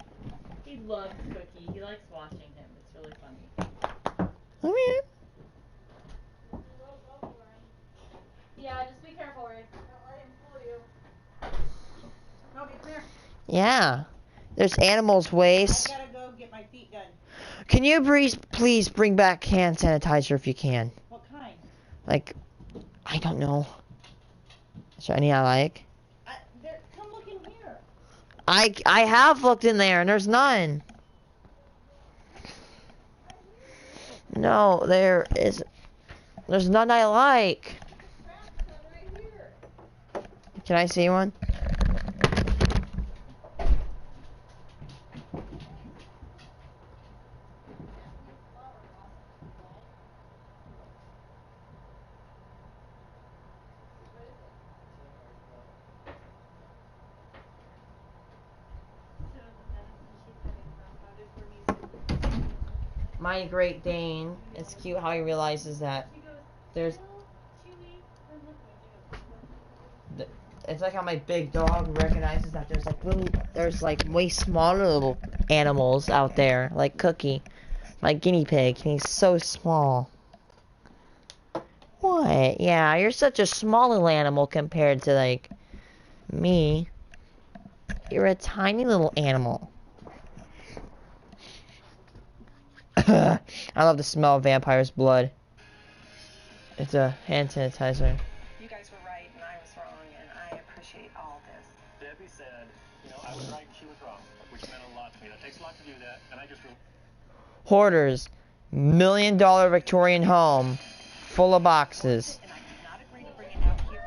He loves Cookie. He likes watching him. It's really funny. Come here. Yeah, just be careful, Rayce. Don't let him pull you. Toby, come here. Yeah. There's animals' waste. I gotta go get my feet done. Can you please bring back hand sanitizer if you can? What kind? Like, I don't know. Is there any I like? Come look in here. I have looked in there and there's none. No, there's none I like. Can I see one? My Great Dane. It's cute how he realizes that there's. It's like how my big dog recognizes that there's like way smaller little animals out there, like Cookie, my guinea pig. He's so small. What? Yeah, you're such a small little animal compared to like me. You're a tiny little animal. I love the smell of vampire's blood. It's a hand sanitizer. You guys were right and I was wrong, and I appreciate all this. Debbie said, I was right and she was wrong, which meant a lot to me. That takes a lot to do that, and I just... Hoarders. $1 million Victorian home full of boxes. And I did not agree to bring it out here.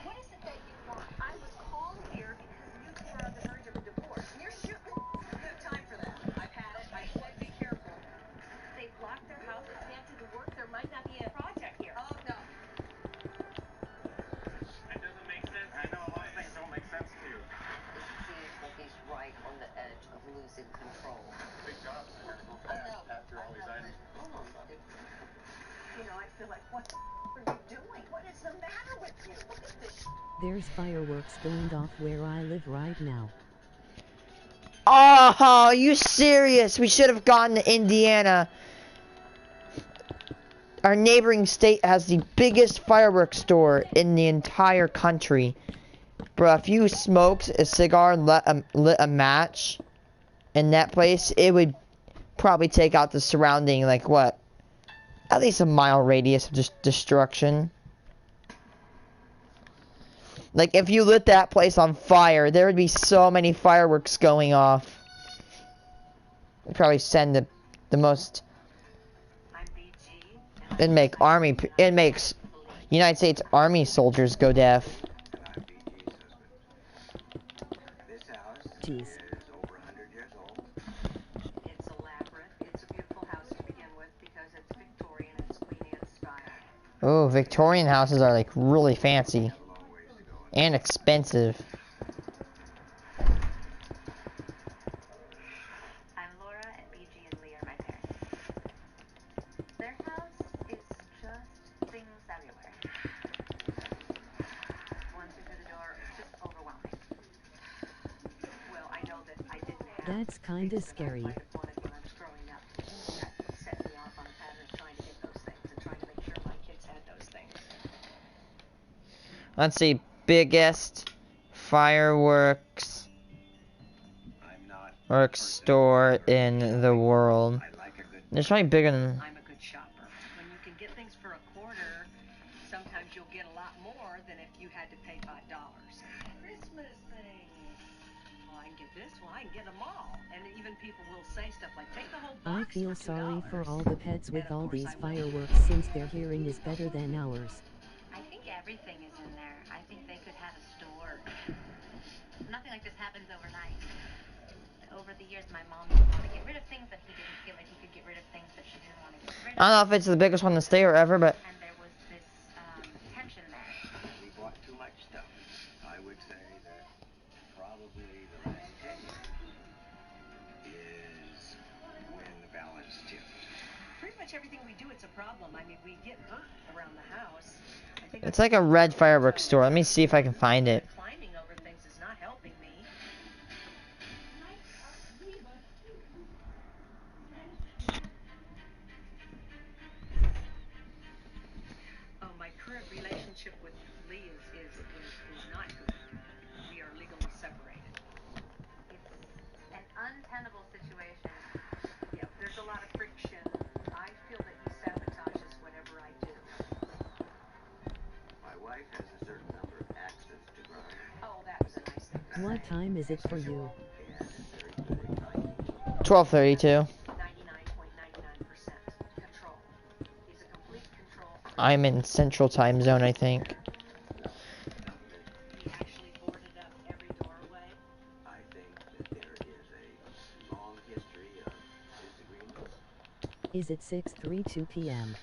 What is it that you want? I was called here because you two are on the verge of a divorce. And you're shooting. You have time for that. I've had it. I said be careful. They blocked their house. They can't do the work. There might not be a project here. Oh, no. That doesn't make sense. I know a lot of things don't make sense to you. It seems like he's right on the edge of losing control. Big job. I gotta go fast after all these items. Hold on, buddy. You know, I feel like, what the are you doing? What is the matter with you? Look at this. There's fireworks going off where I live right now. Oh, are you serious? We should have gone to Indiana. Our neighboring state has the biggest fireworks store in the entire country. Bro, if you smoked a cigar and lit a match in that place, it would probably take out the surrounding, like, what? At least a mile radius of just destruction. Like, if you lit that place on fire, there would be so many fireworks going off. It'd probably send the most... It'd make army... It makes United States Army soldiers go deaf. This house Jeez. is over 100 years old. It's elaborate. It's a beautiful house to begin with because it's Victorian and it's Queen Anne style. Oh, Victorian houses are like really fancy. And expensive. I'm Laura, and BG and Lee are my parents. Their house is just things everywhere. Once you're through the door, it's just overwhelming. Well, I know that I didn't have... That's kinda scary. I wanted when I was growing up. That set me off on a pattern of trying to get those things and trying to make sure my kids had those things. Let's see. Biggest fireworks store in the world. It's probably bigger than... I'm a good shopper. When you can get things for a quarter, sometimes you'll get a lot more than if you had to pay $5. Christmas things. Well, I can get this one. I can get them all. And even people will say stuff like, take the whole I box feel for sorry $2. for all the pets with And of all course these I will. fireworks since their hearing is better than ours. I think everything is in there. I think they could have a store. Nothing like this happens overnight. Over the years, my mom didn't want to get rid of things that he didn't feel like he could get rid of things that she didn't want to get rid of. I don't know if it's the biggest one to stay or ever, but... And there was this tension there. We bought too much stuff. I would say that probably the last 10 years is when the balance tipped. Pretty much everything we do, it's a problem. I mean, we get hurt around the house. I think It's like a red fireworks store. Let me see if I can find it. climbing over things is not helping me. Oh, my current relationship with Lee is not good. We are legally separated. It's an untenable situation. Yeah, there's a lot of friction. I feel that he sabotages whatever I do. My wife has a certain number of axes to grind. Oh, that was a nice thing to What say. time is it for you? And is very good at grinding. 12:32. 99.99% control. He's a complete control freak. I'm in Central Time Zone, I think. He actually boarded up every doorway. I think that there is a long history of disagreements. Is it 6:32 p.m.?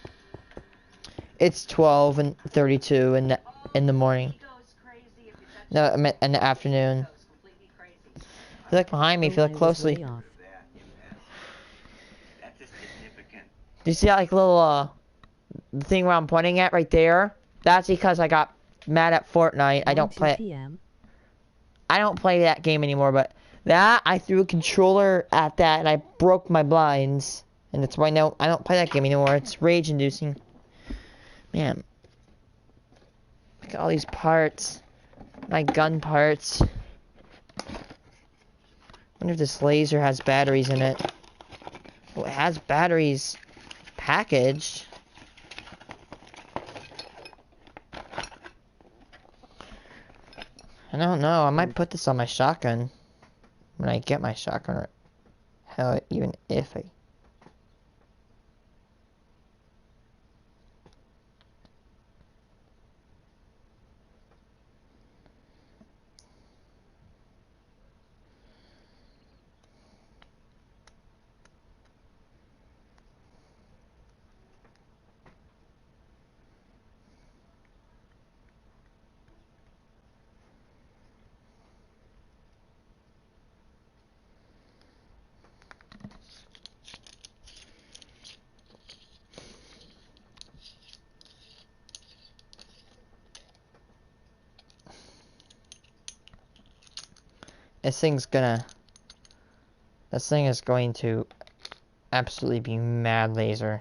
It's 12:32 in the morning. He goes crazy if you touch No, I meant in the afternoon. him. He goes completely crazy. If you look behind me, if you Oh, look I was closely. way off. That's a significant. Do you see that like little thing where I'm pointing at right there? That's because I got mad at Fortnite. I don't 1:02 play it. p.m. I don't play that game anymore, but that I threw a controller at that and I broke my blinds. And that's why now I don't play that game anymore. It's rage inducing. Man. Look at all these parts. My gun parts. Wonder if this laser has batteries in it. Well, it has batteries packaged. I don't know. I might put this on my shotgun when I get my shotgun. Or hell, even if I... This thing's gonna... This thing is going to absolutely be mad laser.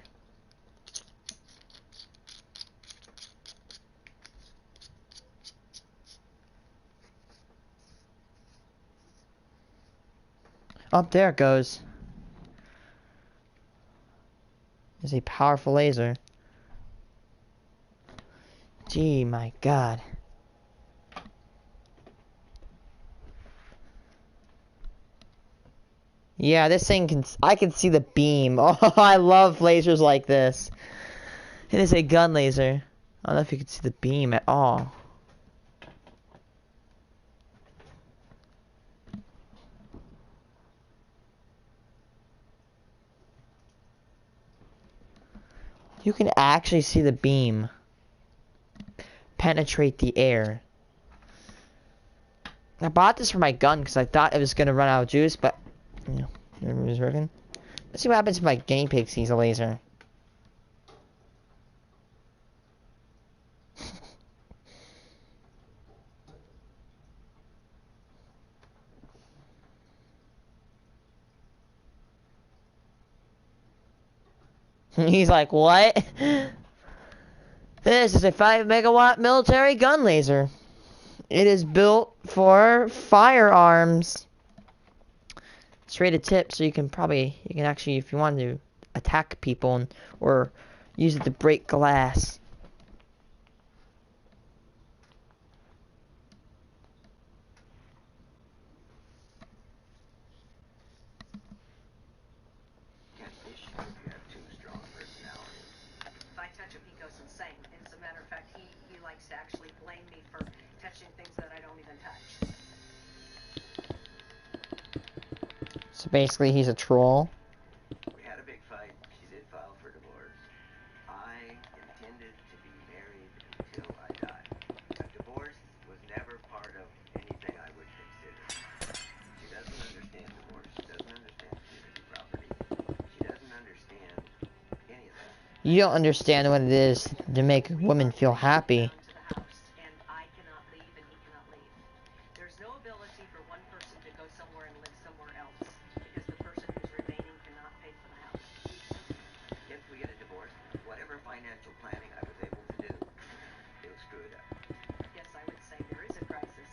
Up there it goes. It's a powerful laser. Gee, my God. Yeah, this thing can... I can see the beam. Oh, I love lasers like this. It is a gun laser. I don't know if you can see the beam at all. You can actually see the beam penetrate the air. I bought this for my gun because I thought it was going to run out of juice, but... You know, it was working. Let's see what happens if my guinea pig sees a laser. He's like, what? This is a 5 megawatt military gun laser. It is built for firearms. It's rated tip, so you can actually, if you want to attack people or use it to break glass. You have two strong personalities. If I touch him, he goes insane. As a matter of fact, he likes to actually blame me for touching things that I don't even touch. So basically, he's a troll. We had a big fight. She did file for divorce. I intended to be married until I died. A divorce was never part of anything I would consider. She doesn't understand divorce. She doesn't understand community property. She doesn't understand any of that. You don't understand what it is to make women feel happy. And I cannot leave and he cannot leave. There's no ability for one person to go somewhere and live somewhere else because the person who's remaining cannot pay for the house. If we get a divorce, whatever financial planning I was able to do, it'll screw it up. Yes, I would say there is a crisis.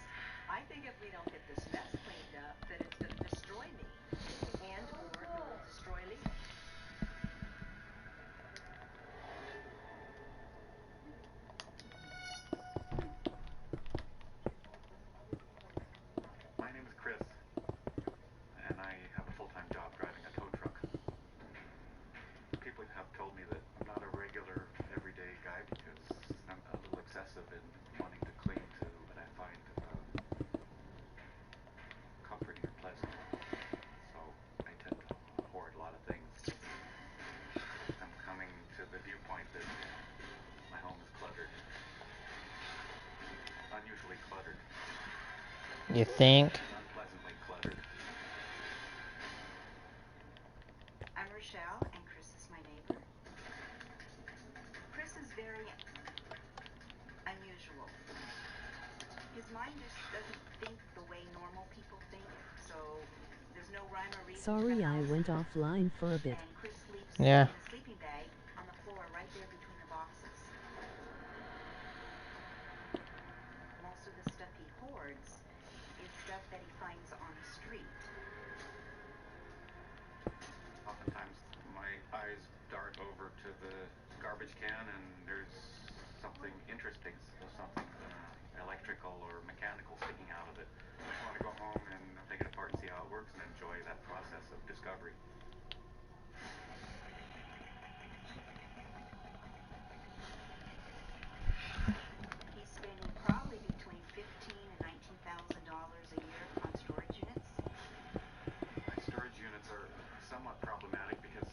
I think if we don't get this mess cleaned up, that it's going to destroy me. And or it will destroy me. My name is Chris, and I have a full-time job driving a tow truck. People have told me that I'm not a regular, everyday guy because I'm a little excessive in wanting to cling to what I find comforting or pleasant. So I tend to hoard a lot of things. I'm coming to the viewpoint that my home is cluttered. Unusually cluttered. You think? Unpleasantly cluttered. I'm Rochelle, and Chris is my neighbor. Chris is very unusual. His mind just doesn't think the way normal people think, so there's no rhyme or reason. Sorry, I went offline for a bit. And Chris sleeps Yeah. in a sleeping bag on the floor right there between the boxes. Most of the stuff he hoards is stuff that he finds on the street. Oftentimes my eyes dart over to the garbage can and there's something interesting, so something electrical or mechanical sticking out of it. I just want to go home and take it apart and see how it works and enjoy that process of discovery. He's spending probably between $15,000 and $19,000 a year on storage units. Storage units are somewhat problematic because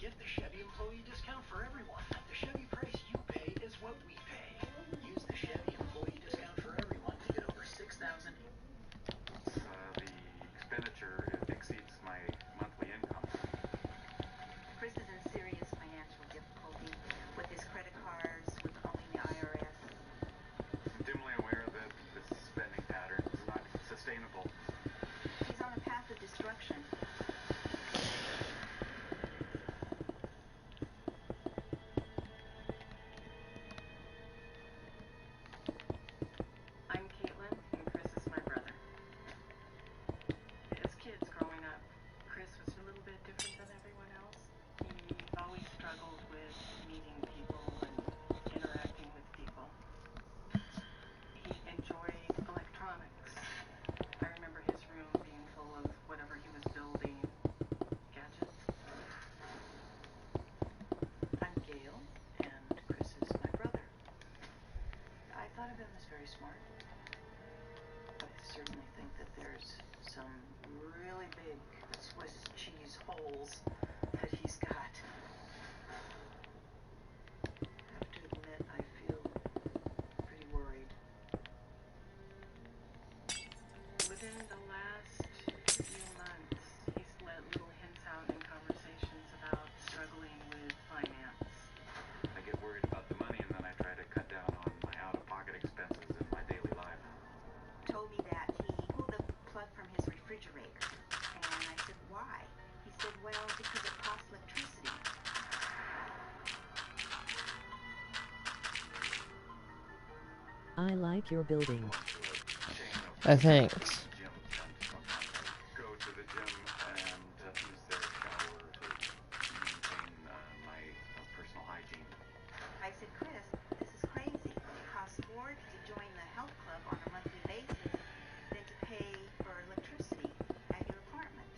Get the Chevy employee discount for everyone. The Chevy price you pay is what we pay. Use the Chevy employee discount smart. But I certainly think that there's some really big Swiss cheese holes that he's got. I have to admit, I feel pretty worried. Within the last few months, he's let little hints out in conversations about struggling with finance. I get worried about the money, and then I try to cut down on my out-of-pocket expenses in my daily life. Told me that he pulled the plug from his refrigerator. And I said, why? He said, well, because it costs electricity. I like your building. Thanks. Go to the gym and use their shower to maintain my personal hygiene. I said, Chris, this is crazy. It costs more to join the health club on a monthly basis than to pay for electricity at your apartment.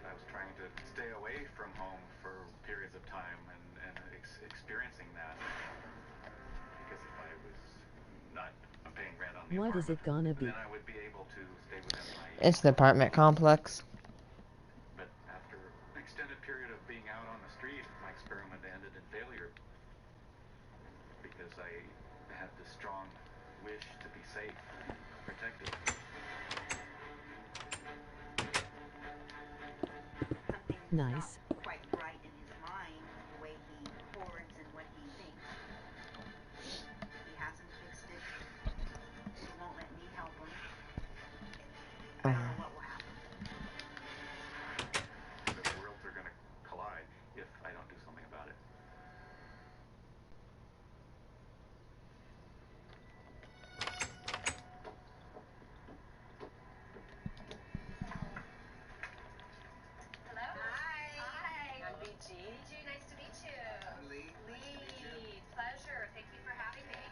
I was trying to stay away from home for periods of time and experiencing that. Because if I was not paying rent on the What is it gonna be? then I would be able to stay within my... It's an apartment complex. But after an extended period of being out on the street, my experiment ended in failure. Because I had this strong wish to be safe and protected. Nice. Not quite right in his mind, the way he hoards and what he thinks. He hasn't fixed it. He won't let me help him. I don't know what will happen. The worlds are going to collide if I don't do something about it. Hello? Hi. I'm BG. BG, nice to meet you. I'm Lee. Lee, pleasure. Thank you for having me.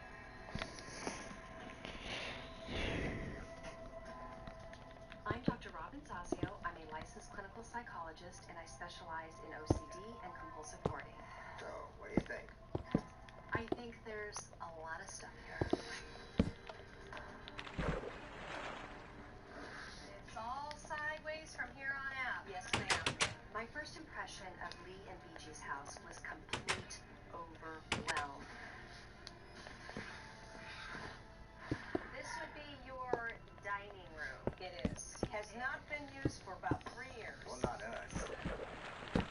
I'm Dr. Robin Zazio. I'm a licensed clinical psychologist, and I specialize in OCD and compulsive hoarding. So, what do you think? I think there's a lot of stuff here. It's all sideways from here on out. Yes, ma'am. My first impression of Lee and BG's house was complete overwhelm. This would be your dining room. It is. Has not been used for about 3 years. Well, not us.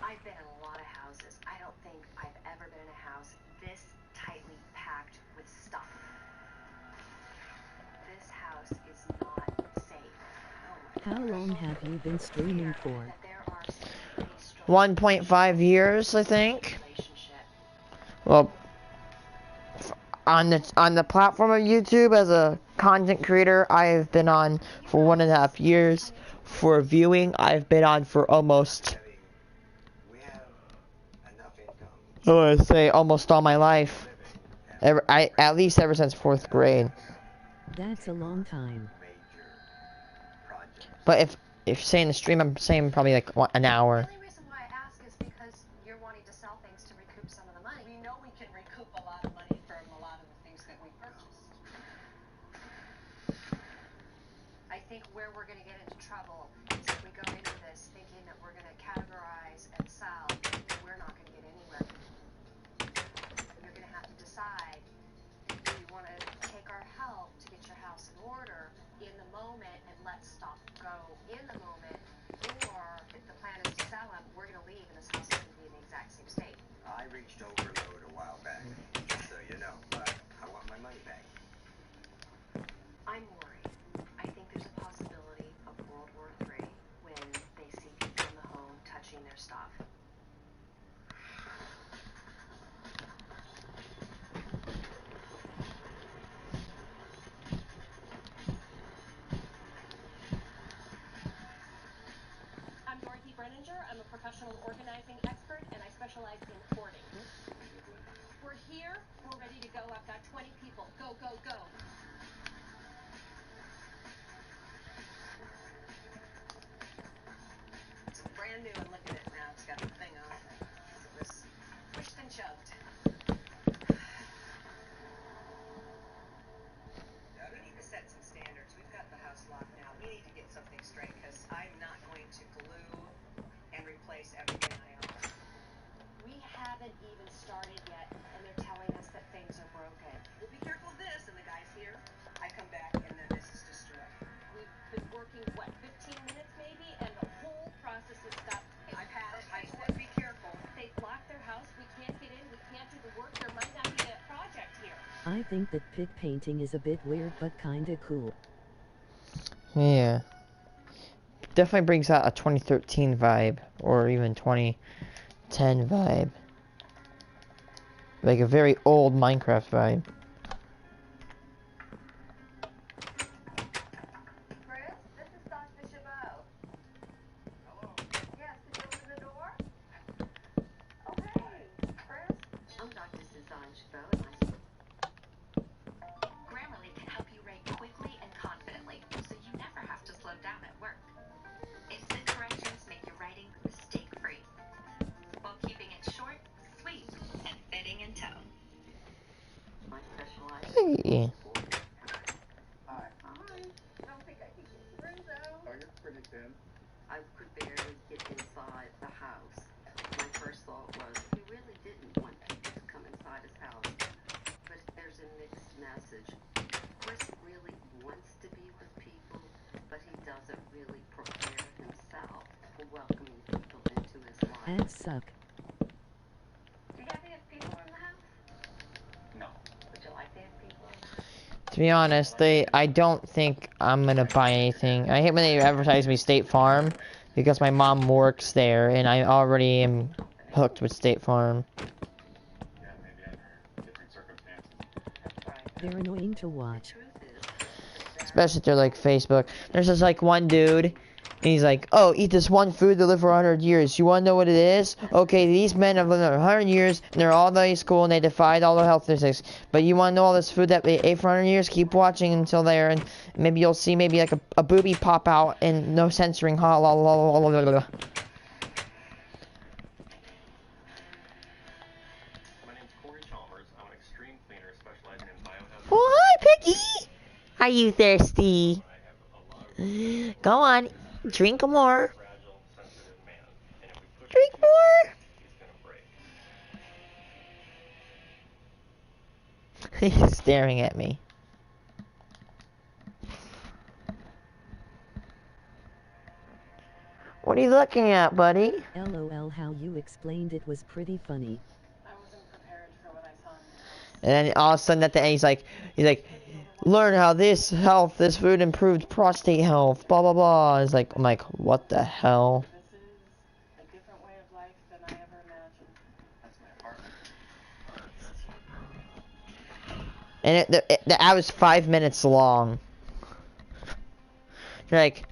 I've been in a lot of houses. I don't think I've ever been in a house this tightly packed with stuff. This house is not safe. How long have you been streaming for? That there are some pretty strong 1.5 years, I think. relationship. Well, on the platform of YouTube as a content creator, I've been on for 1.5 years. For viewing, I've been on for almost, We have enough income. I want to say, almost all my life. At least ever since 4th grade. That's a long time. Major projects. But if saying the stream, I'm saying probably like an hour. The only reason why I ask is because you're wanting to sell things to recoup some of the money. We know we can recoup a lot of money from a lot of the things that we purchased. I think where we're going to get into trouble is if we go into this thinking that we're going to categorize and sell, we're not going to get anywhere. You're going to have to decide if you want to take our help to get your house in order in the moment and let stuff go in the moment, or if the plan is to sell them, we're going to leave and this house is going to be in the exact same state. I reached overload a while back, just so you know, but I want my money back. I'm worried. I think there's a possibility of World War III when they see people in the home touching their stuff. I'm a professional organizing expert, and I specialize in hoarding. We're here. We're ready to go. I've got 20 people. Go, go, go. It's brand new, and look at it now. It's got the thing on it. This chugged. We need to set some standards. We've got the house locked now. We need to get something straight because I'm not going to glue and replace everything I own. We haven't even started yet, and they're telling us that things are broken. We'll be careful of this, and the guy's here. I come back, and then this is destroyed. We've been working, what, 15 minutes maybe, and the whole process has stopped. I've had it. I said be careful. They've locked their house. We can't get in. We can't do the work. There might not be a project here. I think that pig painting is a bit weird but kinda cool. Yeah. Definitely brings out a 2013 vibe, or even 2010 vibe. Like a very old Minecraft vibe. Chris, this is Dr. Chabot. Hello. Yes, can you open the door? Okay, Chris. I'm Dr. Suzanne Chabot, and Grammarly can help you write quickly and confidently, so you never have to slow down at work. Instant corrections make your writing mistake-free, while keeping it short, sweet, and fitting in tone. I specialize Hey. Hi. Hi. I don't think I can get through though. Oh, you're pretty thin. I could barely get inside the house. My first thought was he really didn't want people to come inside his house. But there's a mixed message. Chris really wants to be with people, but he doesn't really prepare himself for welcoming people into his life. Ads suck. Do you have to have people in the house? No. Would you like to have people in the house? To be honest, I don't think I'm gonna buy anything. I hate when they advertise me State Farm, because my mom works there, and I already am hooked with State Farm. Yeah, maybe under different circumstances. They're annoying to watch. Especially if they're like Facebook. There's just like one dude, and he's like, oh, eat this one food to live for 100 years. You wanna know what it is? Okay, these men have lived 100 years, and they're all very cool, and they defied all the health statistics. But you wanna know all this food that they ate for 100 years? Keep watching until they're, and maybe you'll see maybe like a booby pop out, and no censoring. Ha la la la la la la. My name's Corey Chalmers. I'm an extreme cleaner specializing in biohazard. Oh, hi, Piggy! Are you thirsty? I have a lot of Go on, drink more. fragile, sensitive man, and if we push Drink him too more. hard, he's gonna break. He's staring at me. What are you looking at, buddy? LOL, how you explained it was pretty funny. I wasn't prepared for what I saw in the house. And then all of a sudden at the end he's like, learn how this food improved prostate health, blah blah blah. It's like, I'm like, what the hell? This is a different way of life than I ever imagined. That's my apartment. And the ad was 5 minutes long. You're like,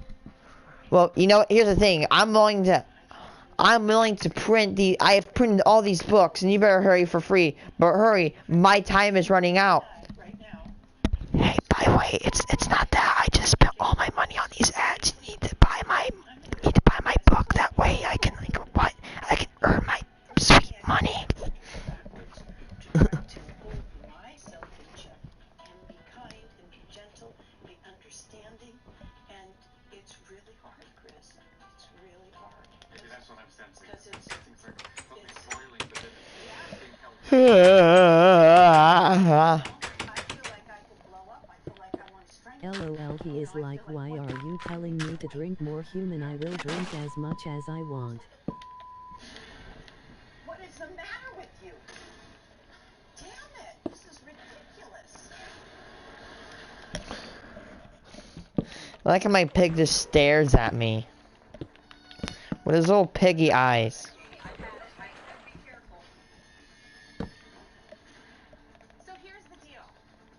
well, you know, here's the thing. I'm willing to print I have printed all these books, and you better hurry for free. But hurry, my time is running out. Hey, by the way, it's not that. I just spent all my money on these ads. You need to buy my book. That way I can I can earn my sweet money. myself in check and be kind and be gentle, be understanding, and it's really hard, Chris. It's really hard. Maybe that's what I'm sensing. Because it's Something's boiling within it. I feel like I could blow up. I feel like I want to strangle. LOL, he is like, why are you telling me to drink more? Human, I will drink as much as I want. What is the matter with you? Damn it! This is ridiculous. I like how my pig just stares at me with his little piggy eyes. So here's the deal.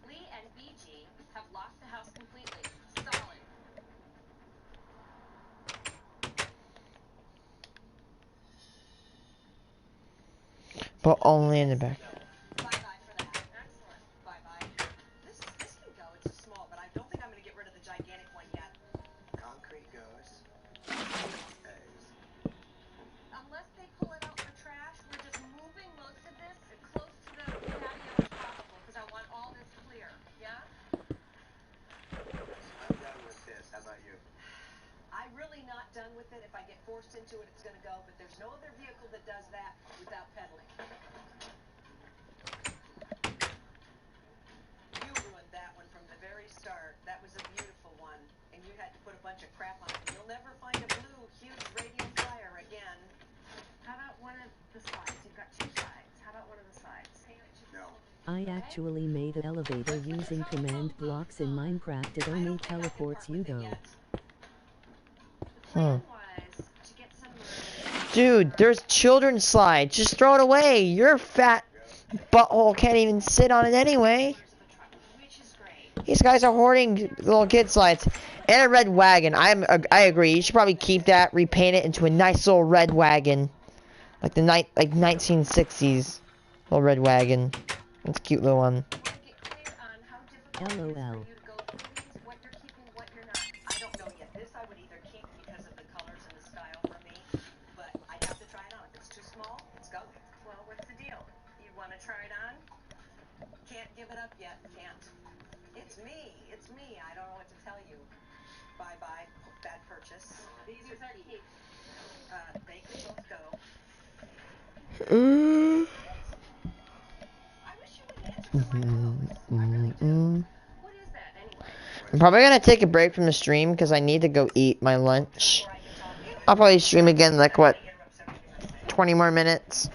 Lee and BG have locked the house completely. Solid. But only in the back. Bye-bye for that. Excellent. Bye-bye. This can go. It's a small, but I don't think I'm going to get rid of the gigantic one yet. Concrete goes. Eggs. Unless they pull it out for trash, we're just moving most of this I'm really not done with it. If I get forced into it, it's going to go. But there's no other vehicle that does that without pedaling. You ruined that one from the very start. That was a beautiful one. And you had to put a bunch of crap on it. You'll never find a blue, huge radial flyer again. How about one of the sides? You've got two sides. How about one of the sides? No. I actually made an elevator using command blocks in Minecraft. It only teleports you though. Dude, there's children's slides. Just throw it away. Your fat butthole can't even sit on it anyway. These guys are hoarding little kid slides. And a red wagon. I agree. You should probably keep that, repaint it into a nice little red wagon. Like the 1960s. Little red wagon. It's a cute little one. LOL. I'm probably gonna take a break from the stream because I need to go eat my lunch. I'll probably stream again like what, 20 more minutes.